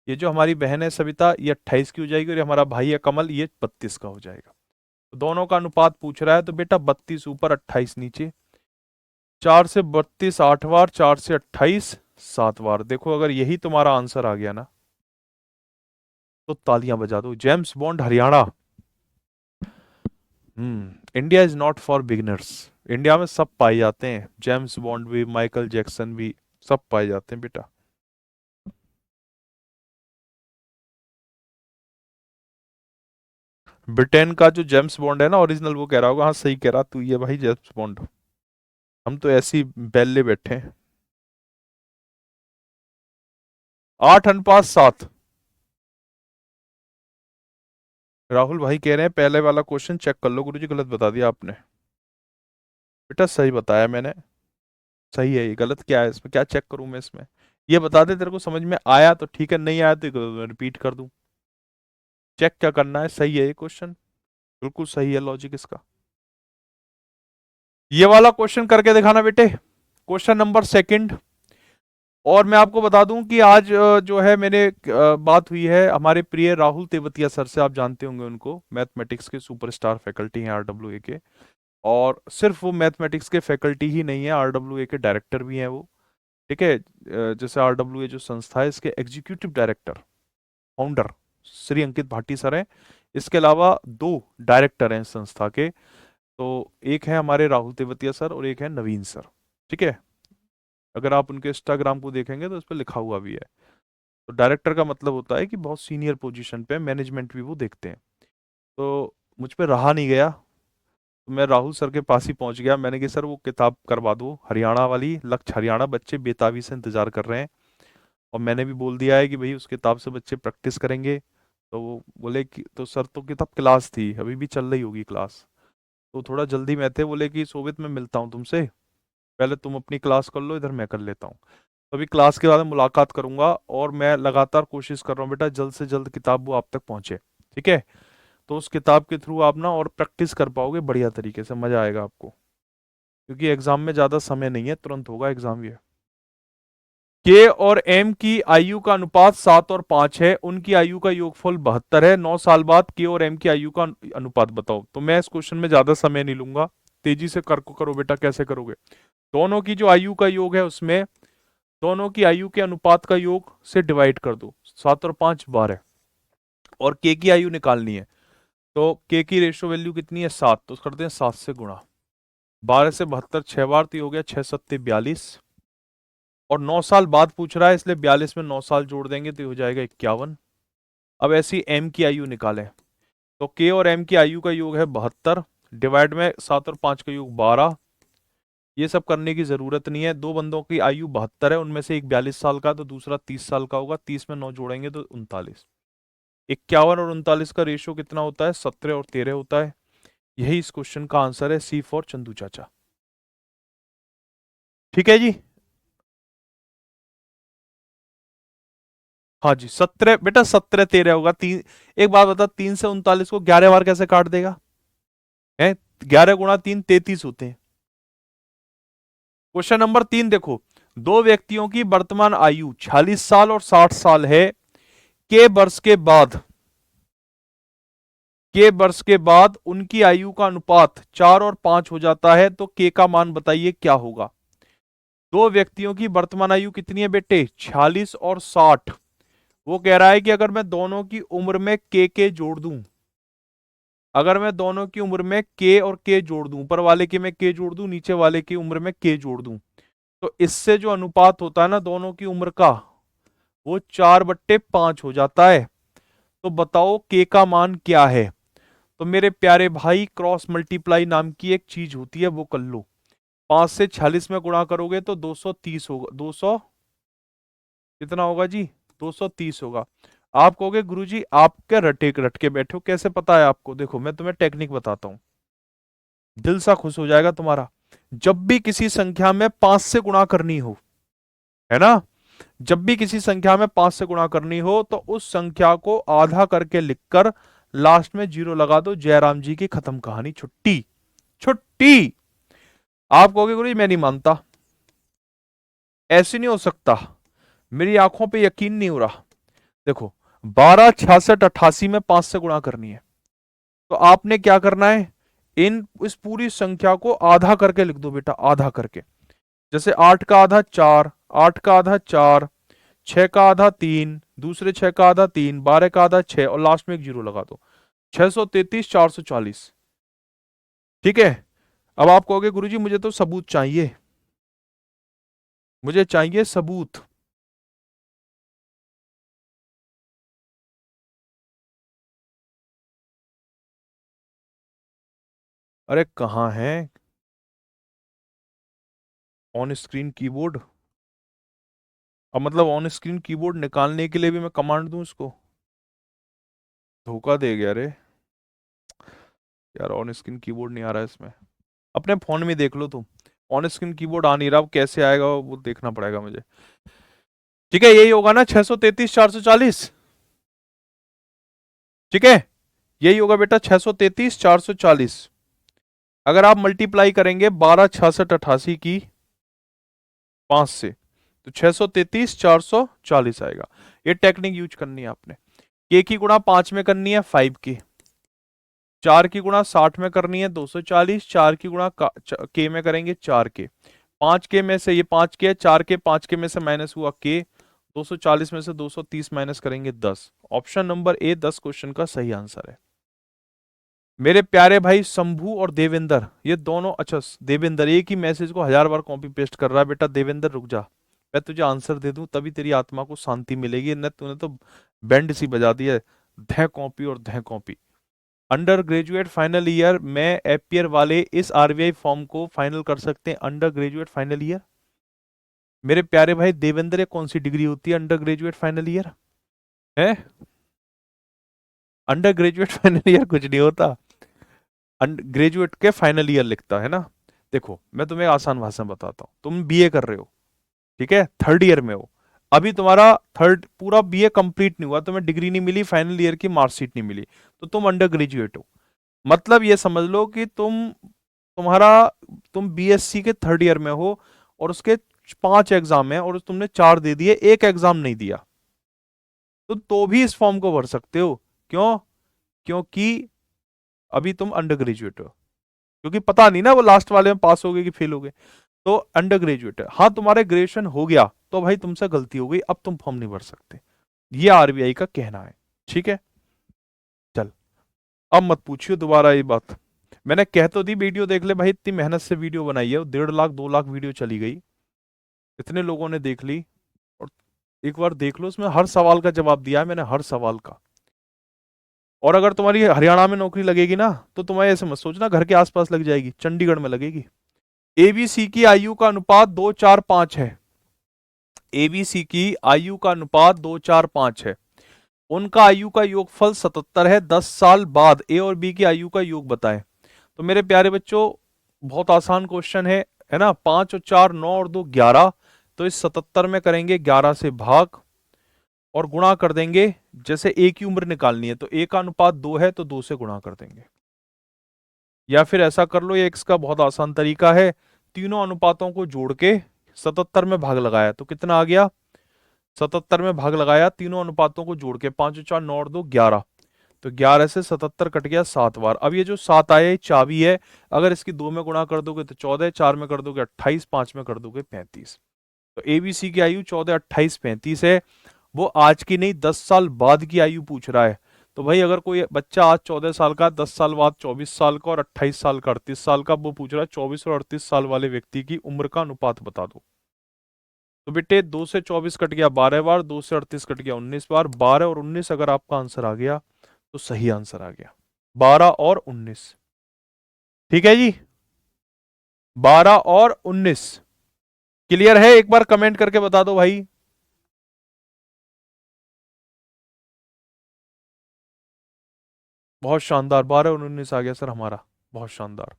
ये जो हमारी बहन है सविता ये 28 की हो जाएगी, और हमारा भाई है कमल ये 32 का हो जाएगा। तो दोनों का अनुपात पूछ रहा है, तो बेटा 32 ऊपर 28 नीचे, 4 से 32 8 बार, 4 से 28 7 बार। देखो अगर यही तुम्हारा आंसर आ गया ना तो तालियां बजा दो। James bond Haryana. India is not for beginners. India में सब पाए जाते हैं, जेम्स बॉन्ड भी, माइकल जैक्सन भी, सब पाए जाते हैं बेटा। ब्रिटेन का जो जेम्स बॉन्ड है ना ओरिजिनल, वो कह रहा होगा हाँ सही कह रहा तू, ये भाई जेम्स बॉन्ड। हम तो ऐसे ही बैले बैठे हैं। 8 अनुपात 7। राहुल भाई कह रहे हैं पहले वाला क्वेश्चन चेक कर लो गुरुजी, गलत बता दिया आपने। बेटा सही बताया मैंने, सही है। ये गलत क्या है इसमें, क्या चेक करूं मैं इसमें? ये बता दे तेरे को समझ में आया तो ठीक है, नहीं आया तो रिपीट कर दूं। चेक क्या करना है, सही है ये क्वेश्चन, बिल्कुल सही है लॉजिक इसका। ये वाला क्वेश्चन करके दिखाना बेटे, क्वेश्चन नंबर सेकंड। और मैं आपको बता दूं कि आज जो है मेरे बात हुई है हमारे प्रिय राहुल तेवतिया सर से, आप जानते होंगे उनको, मैथमेटिक्स के सुपरस्टार फैकल्टी हैं आरडब्ल्यूए के। और सिर्फ वो मैथमेटिक्स के फैकल्टी ही नहीं है, आरडब्ल्यूए के डायरेक्टर भी हैं वो। ठीक है, जैसे आरडब्ल्यूए जो संस्था है इसके एग्जीक्यूटिव डायरेक्टर, फाउंडर श्री अंकित भाटी सर हैं। इसके अलावा दो डायरेक्टर हैं इस संस्था के। तो एक है हमारे राहुल तेवतिया सर और एक है नवीन सर। ठीक है, अगर आप उनके इंस्टाग्राम को देखेंगे तो उस पर लिखा हुआ भी है। तो डायरेक्टर का मतलब होता है कि बहुत सीनियर पोजीशन पे, मैनेजमेंट भी वो देखते हैं। तो मुझ पे रहा नहीं गया, तो मैं राहुल सर के पास ही पहुंच गया। मैंने कहा सर वो किताब करवा दो हरियाणा वाली, लक्ष्य हरियाणा, बच्चे बेताबी से इंतजार कर रहे हैं। और मैंने भी बोल दिया है कि भाई उस किताब से बच्चे प्रैक्टिस करेंगे। तो वो बोले कि तो सर तो किताब क्लास थी, अभी भी चल रही होगी क्लास, तो थोड़ा जल्दी में थे। बोले कि शोभित मैं मिलता हूँ तुमसे, पहले तुम अपनी क्लास कर लो, इधर मैं कर लेता हूँ। तो अभी क्लास के बाद में मुलाकात करूंगा और मैं लगातार कोशिश कर रहा हूँ बेटा जल्द से जल्द किताब वो आप तक पहुंचे। ठीक है, तो उस किताब के थ्रू आप ना और प्रैक्टिस कर पाओगे बढ़िया तरीके से, मजा आएगा आपको। क्योंकि एग्जाम में ज्यादा समय नहीं है, तुरंत होगा एग्जाम ये। के और एम की आयु का अनुपात 7 और 5 है, उनकी आयु का योगफल 72 है। 9 साल बाद के और एम की आयु का अनुपात बताओ। तो मैं इस क्वेश्चन में ज्यादा समय नहीं लूंगा, तेजी से कर को करो बेटा। कैसे करोगे? दोनों की जो आयु का योग है उसमें दोनों की आयु के अनुपात का योग से डिवाइड कर दो। 7 और 5 12। और के की आयु निकालनी है, तो के की रेशो वैल्यू कितनी है 7, तो करते हैं 7 से गुणा। 12 से 72 6 बार, तो ये हो गया 6 7 42। और 9 साल बाद पूछ रहा है इसलिए 42 में 9 साल जोड़ देंगे तो ये हो जाएगा 51। अब ऐसी एम की आयु निकालें, तो के और एम की आयु का योग है 72, डिवाइड में 7 और 5 का योग 12। ये सब करने की जरूरत नहीं है, दो बंदों की आयु 72 है, उनमें से एक 42 साल का तो दूसरा 30 साल का होगा। 30 में 9 जोड़ेंगे तो 39। 51 और 39 का रेशियो कितना होता है? 17 और 13 होता है। यही इस क्वेश्चन का आंसर है, सी फॉर चंदू चाचा। ठीक है जी। हाँ जी 17 बेटा, 17 13 होगा। तीन, एक बात बता, 3 से 39 को 11 बार कैसे काट देगा? है 11 गुणा 3 33 होते हैं। क्वेश्चन नंबर 3 देखो, दो व्यक्तियों की वर्तमान आयु 46 साल और 60 साल है। के वर्ष के बाद उनकी आयु का अनुपात 4 और 5 हो जाता है, तो के का मान बताइए क्या होगा? दो व्यक्तियों की वर्तमान आयु कितनी है बेटे? 46 और 60। वो कह रहा है कि अगर मैं दोनों की उम्र में के जोड़ दूं, अगर मैं दोनों की उम्र में के और के जोड़ दूं, ऊपर वाले के में के जोड़ दूं, नीचे वाले की उम्र में के जोड़ दूं, तो इससे जो अनुपात होता है ना दोनों की उम्र का, वो 4/5 हो जाता है। तो बताओ के का मान क्या है? तो मेरे प्यारे भाई, क्रॉस मल्टीप्लाई नाम की एक चीज होती है, वो कर लो। 5 से 46 में गुणा करोगे तो 230 होगा। 200 कितना होगा जी? 230 होगा। आप कहोगे गुरुजी आप क्या रटे रटके बैठे हो, कैसे पता है आपको? देखो मैं तुम्हें टेक्निक बताता हूं, दिल सा खुश हो जाएगा तुम्हारा। जब भी किसी संख्या में 5 से गुणा करनी हो, है ना, जब भी किसी संख्या में 5 से गुणा करनी हो तो उस संख्या को आधा करके लिखकर लास्ट में 0 लगा दो। जयराम जी की खत्म कहानी, छुट्टी। छुट्टी। आप कहोगे गुरु जी मैं नहीं मानता, ऐसे नहीं हो सकता, मेरी आंखों पे यकीन नहीं हो रहा। देखो 12 66 88 में 5 से गुणा करनी है, तो आपने क्या करना है, इन इस पूरी संख्या को आधा करके लिख दो बेटा, आधा करके। जैसे 8 का आधा 4, 8 का आधा 4, 6 का आधा 3, दूसरे 6 का आधा 3, 12 का आधा 6 और लास्ट में एक जीरो लगा दो। 633 440। ठीक है। अब आप कहोगे गुरुजी मुझे तो सबूत चाहिए, मुझे चाहिए सबूत। अरे कहाँ है ऑन स्क्रीन कीबोर्ड? अब मतलब ऑन स्क्रीन कीबोर्ड निकालने के लिए भी मैं कमांड दूं इसको? धोखा दे गया रे यार, ऑन स्क्रीन कीबोर्ड नहीं आ रहा है इसमें। अपने फोन में देख लो तुम, ऑन स्क्रीन कीबोर्ड आ नहीं रहा, अब कैसे आएगा वो देखना पड़ेगा मुझे। ठीक है, यही होगा ना 633 440। ठीक है, यही होगा बेटा 633 440। अगर आप मल्टीप्लाई करेंगे 12 66 88 की 5 से, तो 633 440 आएगा। ये टेक्निक यूज करनी है आपने। के की गुणा 5 में करनी है 5 की, 4 की गुणा 60 में करनी है 240, 4 की गुणा के में करेंगे 4 के, 5 के में से ये 5 के, 4 के 5 के में से माइनस हुआ के, 240 में से 230 माइनस करेंगे 10। ऑप्शन नंबर ए 10 क्वेश्चन का सही आंसर है। मेरे प्यारे भाई शंभू और देवेंद्र, ये दोनों, अच्छा देवेंद्र एक ही मैसेज को 1000 बार कॉपी पेस्ट कर रहा है। बेटा देवेंद्र रुक जा, मैं तुझे आंसर दे दूं तभी तेरी आत्मा को शांति मिलेगी, न तूने तो बैंड सी बजा दी है, धै कॉपी और धै copy. Under graduate final year में एपियर वाले इस आरबीआई फॉर्म को फाइनल कर सकते हैं अंडर ग्रेजुएट फाइनल ईयर। मेरे प्यारे भाई देवेंद्र, ये कौन सी डिग्री होती है अंडर ग्रेजुएट फाइनल ईयर है? अंडर ग्रेजुएट फाइनल ईयर कुछ नहीं होता, ग्रेजुएट के फाइनल ईयर लिखता है ना। देखो मैं तुम्हें आसान भाषा में बताता हूँ, तुम बीए कर रहे हो, ठीक है, थर्ड ईयर में हो, अभी तुम्हारा थर्ड पूरा बीए कंप्लीट नहीं हुआ, तुम्हें डिग्री नहीं मिली, फाइनल ईयर की मार्कशीट नहीं मिली, तो तुम अंडर ग्रेजुएट हो। मतलब ये समझ लो कि तुम्हारा तुम बीएससी के थर्ड ईयर में हो और उसके 5 एग्जाम है और तुमने 4 दे दिए, एक एग्जाम नहीं दिया, तो भी इस फॉर्म को भर सकते हो। क्यों? क्योंकि अभी तुम अंडर ग्रेजुएट हो, क्योंकि पता नहीं ना वो लास्ट वाले में पास हो गए कि फेल हो गए, तो अंडर ग्रेजुएट है। हाँ तुम्हारे ग्रेजुएशन हो गया तो भाई तुमसे गलती हो गई, अब तुम फॉर्म नहीं भर सकते, ये आरबीआई का कहना है। ठीक है, चल अब मत पूछियो दोबारा ये बात। मैंने कह तो दी वीडियो देख ले भाई, इतनी मेहनत से वीडियो बनाई है, 1.5 लाख 2 लाख वीडियो चली गई, इतने लोगों ने देख ली, और एक बार देख लो, उसमें हर सवाल का जवाब दिया है मैंने, हर सवाल का। और अगर तुम्हारी हरियाणा में नौकरी लगेगी ना, तो तुम्हें ऐसे मत सोचना घर के आसपास लग जाएगी, चंडीगढ़ में लगेगी। एबीसी की आयु का अनुपात 2 4 5 है, एबीसी की आयु का अनुपात 2 4 5 है, उनका आयु का योगफल 77 है, 10 साल बाद ए और बी की आयु का योग बताएं। तो मेरे प्यारे बच्चों बहुत आसान क्वेश्चन है ना, 5 और 4 9 और 2 11, तो इस 77 में करेंगे 11 से भाग और गुणा कर देंगे, जैसे ए की उम्र निकालनी है तो ए का अनुपात 2 है तो 2 से गुणा कर देंगे, या फिर ऐसा कर लो, ये एक्स का बहुत आसान तरीका है, तीनों अनुपातों को जोड़ के 77 में भाग लगाया तो कितना आ गया, 77 में भाग लगाया तीनों अनुपातों को जोड़ के, 5 और 4 9 और 2 11, तो 11 से 77 कट गया 7 बार। अब ये जो 7 आया ये चाबी है, अगर इसकी 2 में गुणा कर दोगे तो 14, 4 में कर दोगे 28, 5 में कर दोगे 35। तो एबीसी की आयु 14 28 35 है, वो आज की नहीं 10 साल बाद की आयु पूछ रहा है। तो भाई अगर कोई बच्चा आज 14 साल का, 10 साल बाद 24 साल का और 28 साल का 38 साल का, वो पूछ रहा है 24 और 38 साल वाले व्यक्ति की उम्र का अनुपात बता दो। तो बेटे 2 से 24 कट गया 12 बार, 2 से 38 कट गया 19 बार, 12 और 19 अगर आपका आंसर आ गया तो सही आंसर आ गया, 12 और 19। ठीक है जी, 12 और 19 क्लियर है? एक बार कमेंट करके बता दो भाई। बहुत शानदार, 12 और 19 आ गया सर हमारा, बहुत शानदार।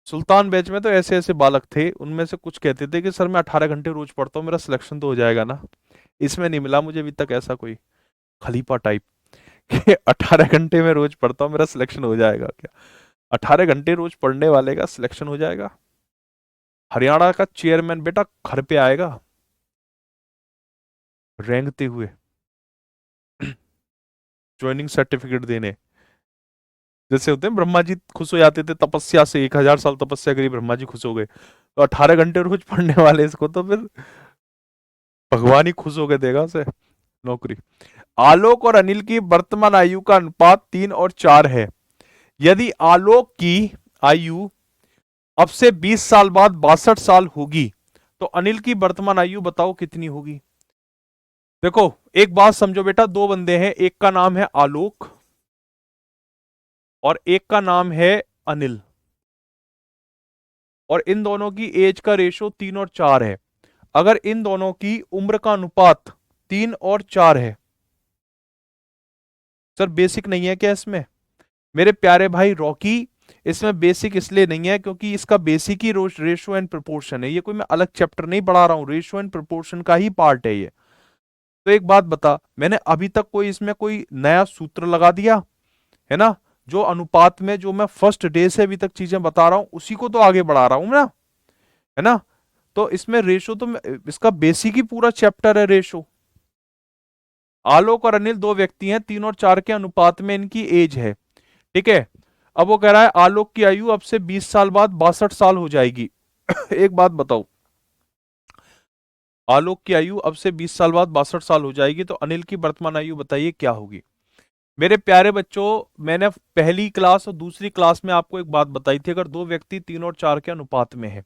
सुल्तान बैच में तो ऐसे ऐसे बालक थे, उनमें से कुछ कहते थे कि सर मैं 18 घंटे रोज पढ़ता हूँ, मेरा सिलेक्शन तो हो जाएगा ना। इसमें नहीं मिला मुझे अभी तक ऐसा कोई खलीफा टाइप कि 18 घंटे में रोज पढ़ता हूँ मेरा सिलेक्शन हो जाएगा क्या? 18 घंटे रोज पढ़ने वाले का सिलेक्शन हो जाएगा? हरियाणा का चेयरमैन बेटा घर पे आएगा रेंगते हुए ज्वाइनिंग सर्टिफिकेट देने। जैसे होते हैं ब्रह्मा जी खुश हो जाते थे तपस्या से, 1000 साल तपस्या करी ब्रह्मा जी खुश हो गए, तो 18 घंटे रोज पढ़ने वाले इसको तो फिर भगवान ही खुश होकर देगा उसे नौकरी। आलोक और अनिल की वर्तमान आयु का अनुपात 3 और 4 है। यदि आलोक की आयु अब से 20 साल बाद 62 साल होगी, तो अनिल की वर्तमान आयु बताओ कितनी होगी। देखो एक बात समझो बेटा, दो बंदे हैं, एक का नाम है आलोक और एक का नाम है अनिल, और इन दोनों की एज का रेशो 3 और 4 है। अगर इन दोनों की उम्र का अनुपात 3 और 4 है, सर बेसिक नहीं है क्या इसमें मेरे प्यारे भाई रॉकी? इसमें बेसिक इसलिए नहीं है क्योंकि इसका basic he ratio and proportion है, ये कोई मैं अलग चैप्टर नहीं पढ़ा रहा हूं, रेशो एंड प्रोपोर्शन का ही पार्ट है ये। तो एक बात बता, मैंने अभी तक कोई इसमें कोई नया सूत्र लगा दिया है ना? जो अनुपात में जो मैं फर्स्ट डे से अभी तक चीजें बता रहा हूं उसी को तो आगे बढ़ा रहा हूं ना, है ना? तो इसमें रेशो तो इसका बेसिक ही पूरा चैप्टर है रेशो। आलोक और अनिल दो व्यक्ति हैं, 3 और 4 के अनुपात में इनकी एज है, ठीक है। अब वो कह रहा है आलोक की आयु अब से 20 साल बाद 62 साल हो जाएगी। एक बात बताओ, आलोक की आयु अब से 20 साल बाद 62 साल हो जाएगी, तो अनिल की वर्तमान आयु बताइए क्या होगी। मेरे प्यारे बच्चों, मैंने पहली क्लास और दूसरी क्लास में आपको एक बात बताई थी, अगर दो व्यक्ति 3 और 4 के अनुपात में है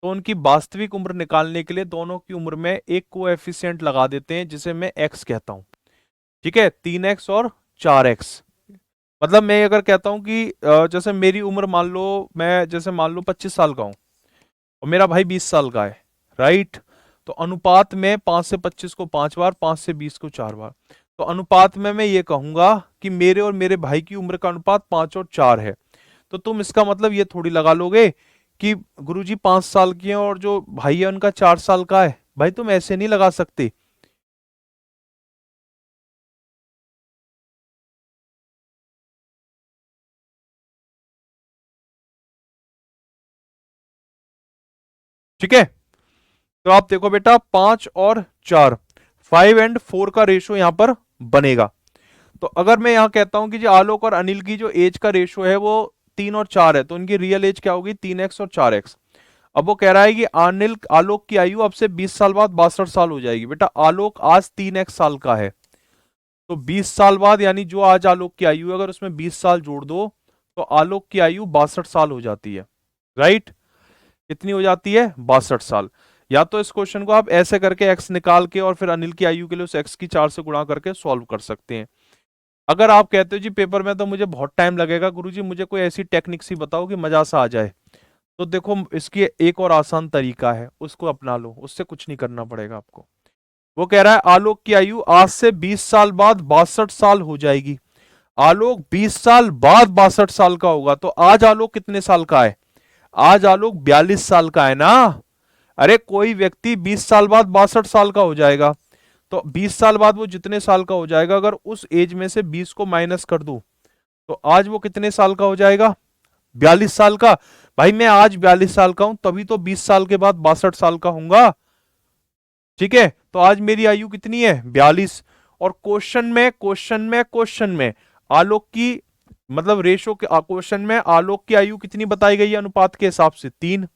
तो उनकी वास्तविक उम्र निकालने के लिए दोनों की उम्र में एक कोएफिशिएंट लगा देते हैं जिसे मैं एक्स कहता हूं, ठीक है। 3x और 4x, मतलब मैं अगर कहता हूं कि जैसे मेरी उम्र मान लो, मैं जैसे मान लो 25 साल का हूं और मेरा भाई 20 साल का है, राइट? तो अनुपात में 5 से 25 को 5 बार, 5 से 20 को 4 बार, तो अनुपात में मैं ये कहूंगा कि मेरे और मेरे भाई की उम्र का अनुपात 5 और 4 है। तो तुम इसका मतलब ये थोड़ी लगा लोगे कि गुरुजी 5 साल की है और जो भाई है उनका 4 साल का है। भाई तुम ऐसे नहीं लगा सकते। ठीक है, तो आप देखो बेटा 5 और 4, 5 और 4 का रेशो यहां पर बनेगा। तो अगर मैं यहां कहता हूं कि जो आलोक और अनिल की जो एज का रेशो है वो 3 और 4 है, तो उनकी रियल एज क्या होगी? 3x और 4x। अब वो कह रहा है कि अनिल आलोक की आयु अब से 20 साल बाद 62 साल हो जाएगी। बेटा आलोक आज 3x साल का है, तो 20 साल बाद यानी जो आज आलोक की आयु है अगर उसमें 20 साल जोड़ दो तो आलोक की आयु 62 साल हो जाती है, राइट? कितनी हो जाती है? 62 साल। या तो इस क्वेश्चन को आप ऐसे करके एक्स निकाल के और फिर अनिल की आयु के लिए उस एक्स की 4 से गुणा करके सॉल्व कर सकते हैं। अगर आप कहते हो जी पेपर में तो मुझे बहुत टाइम लगेगा गुरुजी, मुझे कोई ऐसी टेक्निक सी बताओ कि मजा सा आ जाए, तो देखो इसकी एक और आसान तरीका है, उसको अपना लो, उससे कुछ नहीं करना पड़ेगा आपको। वो कह रहा है आलोक की आयु आज से 20 साल बाद 62 साल हो जाएगी। आलोक 20 साल बाद 62 साल का होगा, तो आज आलोक कितने साल का है? आज आलोक 42 साल का है ना। अरे कोई व्यक्ति 20 साल बाद 62 साल का हो जाएगा, तो 20 साल बाद वो जितने साल का हो जाएगा अगर उस एज में से 20 को माइनस कर दूं तो आज वो कितने साल का हो जाएगा? 42 साल का। भाई मैं आज 42 साल का हूं तभी तो 20 साल के बाद 62 साल का हूंगा, ठीक है। तो आज मेरी आयु कितनी है? 42। और क्वेश्चन में आलोक की मतलब रेशो के क्वेश्चन में आलोक की आयु कितनी बताई गई है अनुपात के हिसाब से? 3,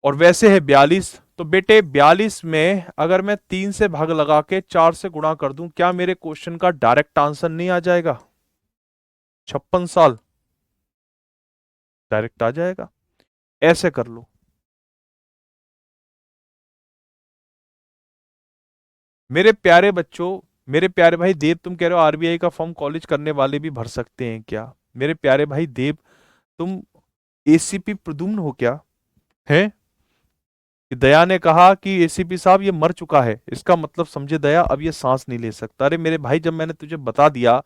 और वैसे है 42। तो बेटे 42 में अगर मैं 3 से भाग लगा के 4 से गुणा कर दूं, क्या मेरे क्वेश्चन का डायरेक्ट आंसर नहीं आ जाएगा? 56 साल डायरेक्ट आ जाएगा। ऐसे कर लो। मेरे प्यारे बच्चों, मेरे प्यारे भाई देव, तुम कह रहे हो आरबीआई का फॉर्म कॉलेज करने वाले भी भर सकते हैं क्या? मेरे प्यारे भाई देव, तुम एसीपी प्रद्युम्न हो क्या? है कि दया ने कहा कि एसीपी साहब ये मर चुका है, इसका मतलब समझे दया अब ये सांस नहीं ले सकता। अरे मेरे भाई जब मैंने तुझे बता दिया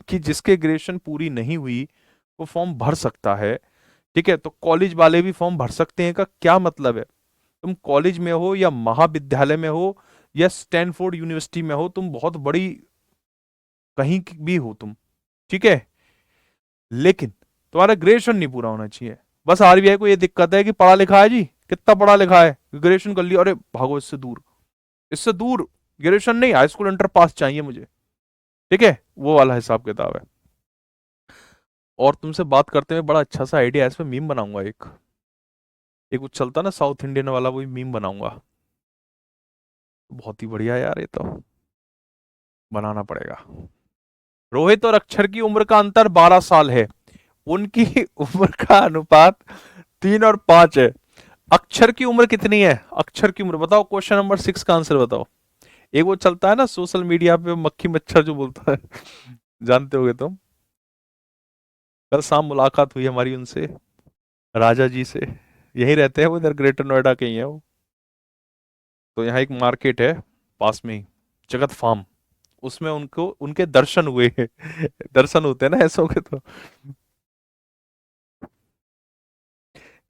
कि जिसके ग्रेजुएशन पूरी नहीं हुई वो फॉर्म भर सकता है, ठीक है, तो कॉलेज वाले भी फॉर्म भर सकते हैं का क्या मतलब है? तुम कॉलेज में हो या महाविद्यालय में हो या स्टैनफोर्ड यूनिवर्सिटी में हो, तुम बहुत बड़ी कहीं की भी हो तुम, ठीक है, लेकिन तुम्हारा ग्रेजुएशन नहीं पूरा होना चाहिए। बस आरबीआई को ये दिक्कत है कि पढ़ा लिखा है जी, कितना पढ़ा लिखा है, ग्रेजुएशन कर लिया, अरे भागो इससे दूर, इससे दूर। ग्रेजुएशन नहीं, हाई स्कूल इंटर पास चाहिए मुझे, ठीक है, वो वाला हिसाब किताब है। और तुमसे बात करते हुए बड़ा अच्छा सा आइडिया है, इस पे मीम बनाऊंगा एक वो चलता ना साउथ इंडियन वाला, वही मीम बनाऊंगा। बहुत ही बढ़िया यार, ये तो बनाना पड़ेगा। रोहित और अक्षर की उम्र का अंतर 12 साल है, उनकी उम्र का अनुपात 3 और 5 है। अक्षर की उम्र कितनी है? अक्षर की उम्र बताओ, क्वेश्चन नंबर 6 का आंसर बताओ। एक वो चलता है ना सोशल मीडिया पे, मक्खी मच्छर जो बोलता है, जानते होगे तुम। कल शाम मुलाकात हुई हमारी उनसे, राजा जी से। यहीं रहते हैं वो, इधर ग्रेटर नोएडा के ही है वो। तो यहाँ एक मार्केट है पास में ही, जगत फार्म, उसमें उनको उनके दर्शन हुए दर्शन होते हैं ना ऐसों के। तो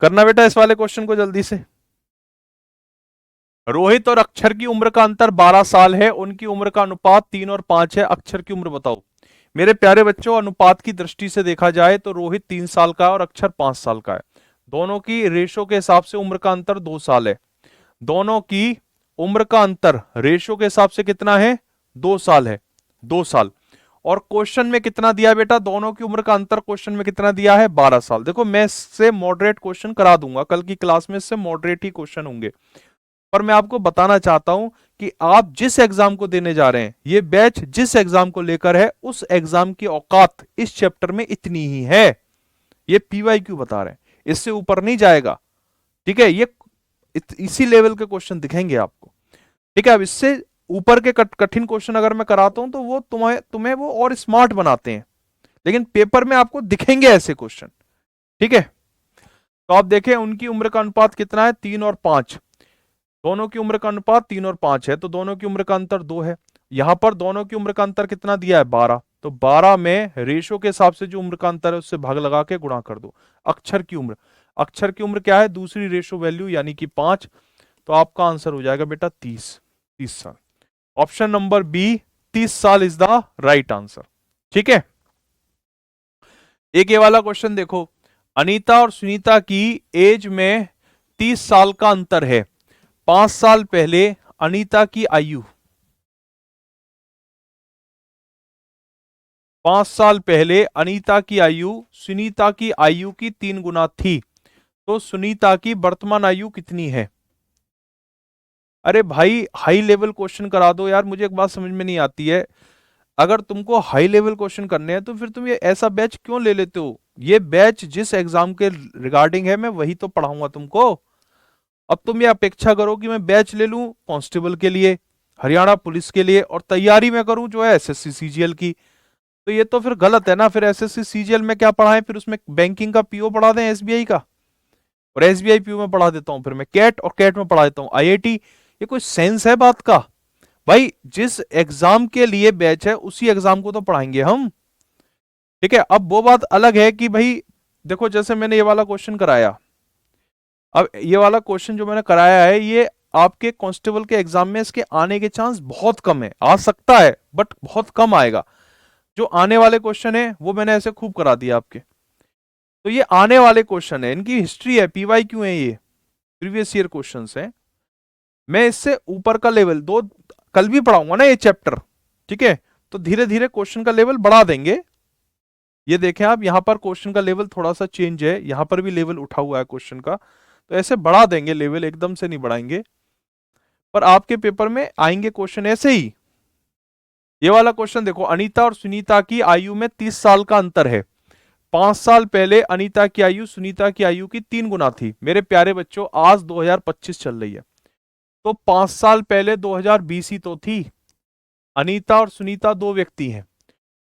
करना बेटा इस वाले क्वेश्चन को जल्दी से। रोहित और अक्षर की उम्र का अंतर 12 साल है, उनकी उम्र का अनुपात 3 और 5 है। अक्षर की उम्र बताओ। मेरे प्यारे बच्चों, अनुपात की दृष्टि से देखा जाए तो रोहित 3 साल का है और अक्षर 5 साल का है। दोनों की रेशो के हिसाब से उम्र का अंतर 2 साल है। दोनों की उम्र का अंतर रेशो के हिसाब से कितना है? 2 साल है। 2 साल। और क्वेश्चन में कितना दिया बेटा? दोनों की उम्र का अंतर क्वेश्चन में कितना दिया है? 12 साल। देखो मैं इससे मॉडरेट क्वेश्चन करा दूंगा कल की क्लास में, इससे मॉडरेट ही क्वेश्चन होंगे। पर मैं आपको बताना चाहता हूं कि आप जिस एग्जाम को देने जा रहे हैं, ये बैच जिस एग्जाम को लेकर है, उस एग्जाम की औकात इस चैप्टर में इतनी ही है। ये पीवाईक्यू बता रहे हैं, इससे ऊपर नहीं जाएगा। ठीक है, ये इसी लेवल के क्वेश्चन दिखेंगे आपको। ठीक है, अब इससे ऊपर के कठिन क्वेश्चन अगर मैं कराता हूं तो वो तुम्हें तुम्हें वो और स्मार्ट बनाते हैं, लेकिन पेपर में आपको दिखेंगे ऐसे क्वेश्चन। ठीक है, तो आप देखें उनकी उम्र का अनुपात कितना है? 3 और 5। दोनों की उम्र का अनुपात 3 और 5 है, तो दोनों की उम्र का अंतर 2 है। यहां पर दोनों की उम्र का अंतर कितना दिया है? 12। तो 12 में रेशो के हिसाब से जो उम्र का अंतर है उससे भाग लगा के गुणा कर दो। अक्षर की उम्र, अक्षर की उम्र क्या है? दूसरी रेशो वैल्यू यानी कि 5। तो आपका आंसर हो जाएगा बेटा 30। 30 साल। ऑप्शन नंबर बी, 30 साल इज द राइट आंसर। ठीक है, एक ये वाला क्वेश्चन देखो। अनीता और सुनीता की एज में 30 साल का अंतर है। 5 साल पहले अनीता की आयु, 5 साल पहले अनीता की आयु सुनीता की आयु की 3 गुना थी। तो सुनीता की वर्तमान आयु कितनी है? अरे भाई हाई लेवल क्वेश्चन करा दो यार, मुझे एक बात समझ में नहीं आती है। अगर तुमको हाई लेवल क्वेश्चन करने हैं तो फिर तुम ये ऐसा बैच क्यों ले लेते हो? ये बैच जिस एग्जाम के रिगार्डिंग है मैं वही तो पढ़ाऊंगा तुमको। अब तुम ये अपेक्षा करो कि मैं बैच ले लूं कांस्टेबल के लिए, हरियाणा पुलिस के लिए, और तैयारी में करूं जो है एसएससी सीजीएल की, तो ये तो फिर गलत है ना। फिर एसएससी सीजीएल में क्या पढ़ाएं? फिर उसमें बैंकिंग का पीओ पढ़ा दें एसबीआई का, और एसबीआई पीओ में पढ़ा देता हूं फिर मैं कैट, और कैट में पढ़ा देता हूं आईआईटी। ये कोई सेंस है बात का? भाई जिस एग्जाम के लिए बैच है उसी एग्जाम को तो पढ़ाएंगे हम। ठीक है, अब वो बात अलग है कि भाई देखो जैसे मैंने ये वाला क्वेश्चन कराया, अब ये वाला क्वेश्चन जो मैंने कराया है ये आपके कांस्टेबल के एग्जाम में इसके आने के चांस बहुत कम है। आ सकता है बट बहुत कम आएगा। जो आने वाले क्वेश्चन है वो मैंने ऐसे खूब करा दिया आपके। तो ये आने वाले क्वेश्चन है, इनकी हिस्ट्री है, पीवाई क्यों है, ये प्रीवियस ईयर क्वेश्चंस है। मैं इससे ऊपर का लेवल दो कल भी पढ़ाऊंगा ना ये चैप्टर। ठीक है, तो धीरे धीरे क्वेश्चन का लेवल बढ़ा देंगे। ये देखें आप, यहां पर क्वेश्चन का लेवल थोड़ा सा चेंज है, यहां पर भी लेवल उठा हुआ है क्वेश्चन का, तो ऐसे बढ़ा देंगे लेवल, एकदम से नहीं बढ़ाएंगे। पर आपके पेपर में आएंगे क्वेश्चन ऐसे ही। ये वाला क्वेश्चन देखो, अनीता और सुनीता की आयु में 30 साल का अंतर है। 5 साल पहले अनीता की आयु सुनीता की आयु की 3 गुना थी। मेरे प्यारे बच्चों आज 2025 चल रही है, तो 5 साल पहले 2020 ही तो थी। अनीता और सुनीता दो व्यक्ति हैं।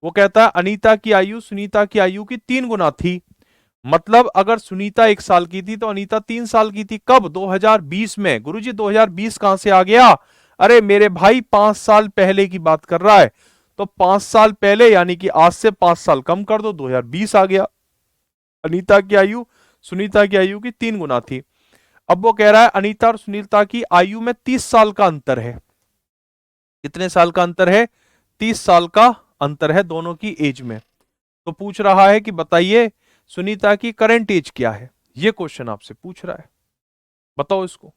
वो कहता है अनीता की आयु सुनीता की आयु की 3 गुना थी। मतलब अगर सुनीता 1 साल की थी तो अनीता 3 साल की थी। कब? 2020 में। गुरुजी 2020 कहां से आ गया? अरे मेरे भाई 5 साल पहले की बात कर रहा है। तो 5 साल पहले यानी कि आज से 5 साल कम कर दो, 2020 आ गया। अनीता की आयु सुनीता की आयु की 3 गुना थी। अब वो कह रहा है अनीता और सुनीता की आयु में 30 साल का अंतर है। कितने साल का अंतर है? 30 साल का अंतर है दोनों की एज में। तो पूछ रहा है कि बताइए सुनीता की करंट एज क्या है? ये क्वेश्चन आपसे पूछ रहा है, बताओ इसको।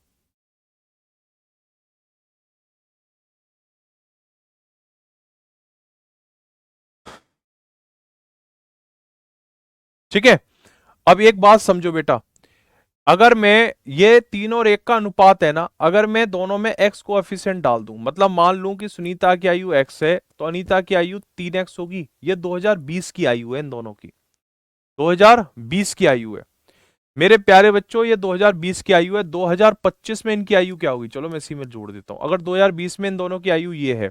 ठीक है। अब एक बात समझो बेटा, अगर मैं ये 3 और 1 का अनुपात है ना, अगर मैं दोनों में x कोएफिशिएंट डाल दूं, मतलब मान लूं कि सुनीता की आयु x है तो अनीता की आयु 3x होगी। ये 2020 की आयु है इन दोनों की, 2020 की आयु है मेरे प्यारे बच्चों, ये 2020 की आयु है। 2025 में इनकी आयु क्या होगी, चलो मैं इसी में जोड़ देता हूं। अगर 2020 में इन दोनों की आयु ये है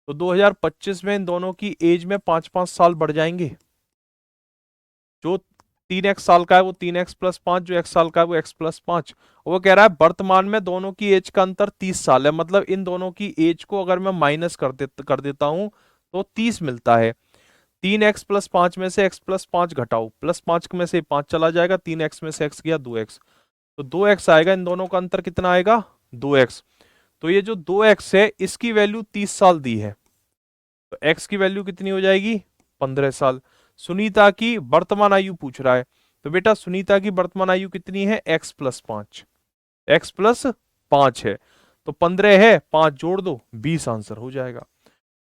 तो 2025 में इन दोनों की एज में 5-5 साल बढ़ जाएंगे। जो 3x साल का है वो 3x+5, जो x साल का है वो x+5। वो कह रहा है वर्तमान में दोनों की एज का अंतर 30 साल है, मतलब इन दोनों की एज को अगर मैं माइनस कर देता हूं तो 30 मिलता है। 3x+5 में से x+5 घटाओ, +5 में से 5 चला जाएगा, 3x में से x गया 2x, तो 2x आएगा। इन दोनों का अंतर कितना आएगा, 2x। तो ये जो 2x है इसकी वैल्यू 30 साल दी है, तो x की वैल्यू कितनी हो जाएगी, 15 साल। सुनीता की वर्तमान आयु पूछ रहा है, तो बेटा सुनीता की वर्तमान आयु कितनी है, x+5, x+5 है तो 15 है, 5 जोड़ दो 20 आंसर हो जाएगा।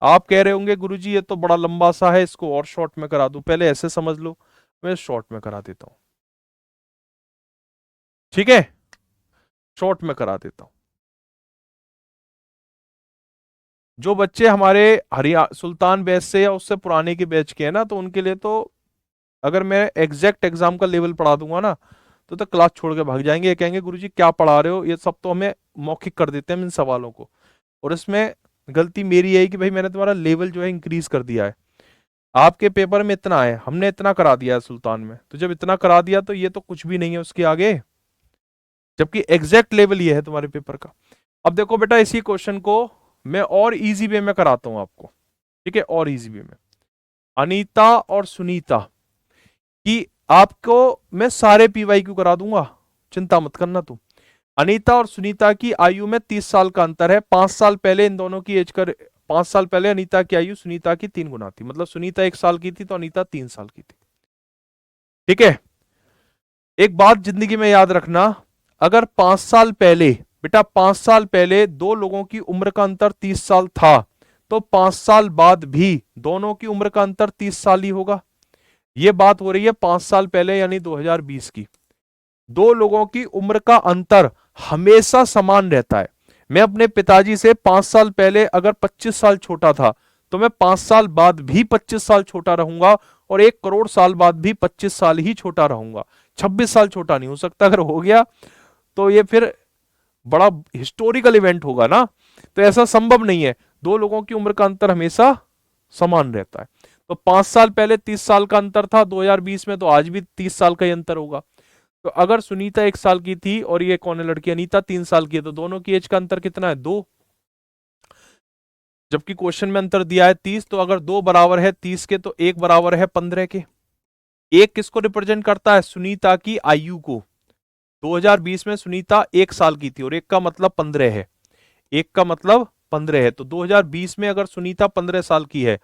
आप कह रहे होंगे गुरुजी ये तो बड़ा लंबा सा है, इसको और शॉर्ट में करा दूं। पहले ऐसे समझ लो, मैं शॉर्ट में करा देता हूं, ठीक है, शॉर्ट में करा देता हूं। जो बच्चे हमारे सुल्तान बैच से या उससे पुराने के बैच के हैं ना, तो उनके लिए तो अगर मैं एग्जैक्ट एग्जाम का लेवल पढ़ा दूंगा ना तो क्लास छोड़ के भाग जाएंगे। ये कहेंगे गुरुजी क्या पढ़ा रहे हो, ये सब तो हमें मौखिक कर देते हैं इन सवालों को। और इसमें गलती मेरी है कि भाई मैंने तुम्हारा लेवल जो है इंक्रीज कर दिया है। आपके पेपर में इतना है, हमने इतना करा दिया है सुल्तान में, तो जब इतना करा दिया तो ये तो कुछ भी नहीं है उसके आगे, जबकि एग्जैक्ट लेवल ये है तुम्हारे पेपर का। अब देखो बेटा, इसी क्वेश्चन को मैं और इजी वे में कराता हूं आपको, ठीक है, और इजी वे में। अनीता और सुनीता की आपको मैं सारे पीवाईक्यू करा दूंगा, चिंता मत करना तुम। अनीता और सुनीता की आयु में 30 साल का अंतर है। 5 साल पहले इन दोनों की एज कर 5 साल पहले अनीता की आयु सुनीता की 3 गुना थी, मतलब सुनीता 1 साल की थी तो अनीता 3 साल की थी, ठीक है। एक बात जिंदगी में याद रखना, अगर 5 साल पहले, बेटा 5 साल पहले दो लोगों की उम्र का अंतर 30 साल था, तो 5 साल बाद भी दोनों की उम्र का अंतर 30 साल ही होगा। यह बात हो रही है 5 साल पहले यानी 2020 की। दो लोगों की उम्र का अंतर हमेशा समान रहता है। मैं अपने पिताजी से 5 साल पहले अगर 25 साल छोटा था तो मैं 5 साल बाद भी 25 साल छोटा रहूंगा, और 1 करोड़ साल बाद भी 25 साल ही छोटा रहूंगा। 26 साल छोटा नहीं हो सकता। अगर हो गया तो ये फिर बड़ा हिस्टोरिकल इवेंट होगा ना, तो ऐसा संभव नहीं है। दो लोगों की उम्र का अंतर हमेशा समान रहता है। तो 5 साल पहले 30 साल का अंतर था 2020 में, तो आज भी 30 साल का ही अंतर होगा। तो अगर सुनीता 1 साल की थी और ये कौन है लड़की अनीता 3 साल की है, तो दोनों की एज का अंतर कितना है, 2। जबकि क्वेश्चन में अंतर दिया है 30, तो अगर 2 बराबर है 30 के तो 1 बराबर है 15 के। एक किसको रिप्रेजेंट करता है, सुनीता की आयु को। 2020 में सुनीता 1 साल की थी और 1 का मतलब 15 है, 1 का मतलब 15 है। तो 2020 में अगर सुनीता 15 साल की है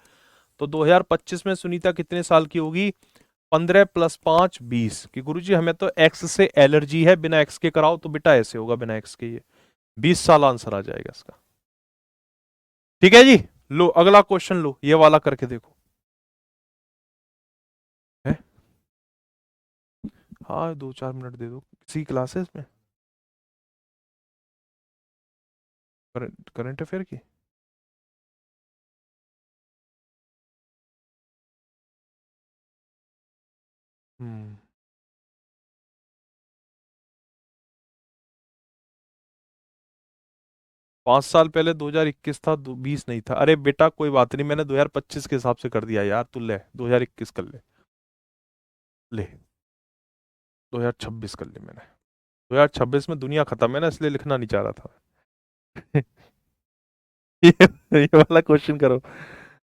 तो 2025 में सुनीता कितने साल की होगी, 15 + 5 20। कि गुरुजी हमें तो एक्स से एलर्जी है, बिना एक्स के कराओ, तो बेटा ऐसे होगा बिना एक्स के, ये 20 साल आंसर आ जाएगा इसका, ठीक है जी। लो अगला क्वेश्चन, लो ये वाला करके देखो है। हाँ 2-4 मिनट दे दो, किसी क्लासेस में करंट अफेयर की। 5 साल पहले 2021 था, 20 नहीं था। अरे बेटा कोई बात नहीं, मैंने 2025 के हिसाब से कर दिया यार, तू ले 2021 कर ले, ले 2026 कर ले मैंने। 2026 में दुनिया खत्म है ना, इसलिए लिखना नहीं चाह रहा था। ये, ये वाला क्वेश्चन करो,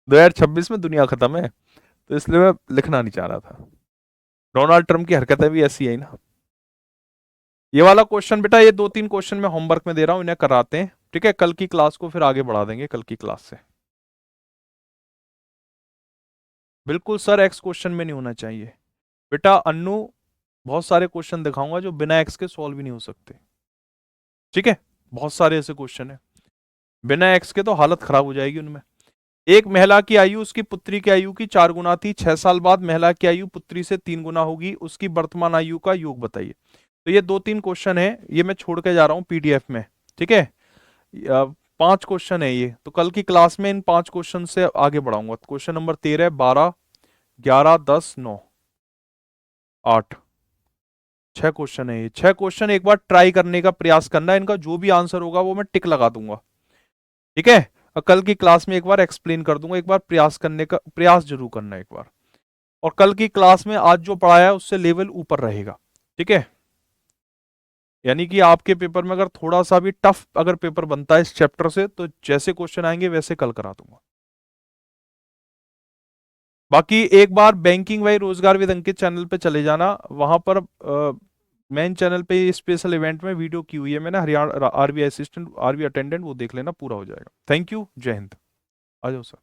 2026 में दुनिया खत्म है तो इसलिए मैं लिखना नहीं चाह रहा था। डोनाल्ड ट्रम्प की हरकतें भी ऐसी है ना। ये वाला क्वेश्चन बेटा, ये 2-3 क्वेश्चन मैं होमवर्क में दे रहा हूं, इन्हें कराते हैं, ठीक है। कल की क्लास को फिर आगे बढ़ा देंगे, कल की क्लास से। बिल्कुल सर, एक्स क्वेश्चन में नहीं होना चाहिए बेटा। अन्नू बहुत सारे क्वेश्चन दिखाऊंगा जो बिना एक्स के सॉल्व ही नहीं हो सकते, ठीक है। बहुत सारे ऐसे क्वेश्चन है बिना एक्स के तो हालत खराब हो जाएगी उनमें। एक महिला की आयु उसकी पुत्री की आयु की 4 गुना थी, 6 साल बाद महिला की आयु पुत्री से 3 गुना होगी, उसकी वर्तमान आयु का योग बताइए। तो ये 2-3 क्वेश्चन है, ये मैं छोड़ के जा रहा हूँ पीडीएफ में, ठीक है। 5 क्वेश्चन है ये, तो कल की क्लास में इन 5 क्वेश्चन से आगे बढ़ाऊंगा। क्वेश्चन नंबर 13, 12, 11, 10, 9, 8, 6 क्वेश्चन है ये। 6 क्वेश्चन एक बार ट्राई करने का प्रयास करना, इनका जो भी आंसर होगा वो मैं टिक लगा दूंगा, ठीक है। और कल की क्लास में एक बार एक्सप्लेन कर दूंगा, एक बार प्रयास करने का प्रयास जरूर करना एक बार। और कल की क्लास में आज जो पढ़ाया है उससे लेवल ऊपर रहेगा, ठीक है। यानी कि आपके पेपर में अगर थोड़ा सा भी टफ अगर पेपर बनता है इस चैप्टर से, तो जैसे क्वेश्चन आएंगे वैसे कल करा दूंगा। बाकी एक बार बैंकिंग वाई रोजगार विद अंकित चैनल पे चले जाना, वहां पर मेन चैनल पे स्पेशल इवेंट में वीडियो की हुई है मैंने, Haryana RB assistant, RB attendant, वो देख लेना, पूरा हो जाएगा। थैंक यू, जय हिंद। आ जाओ सर।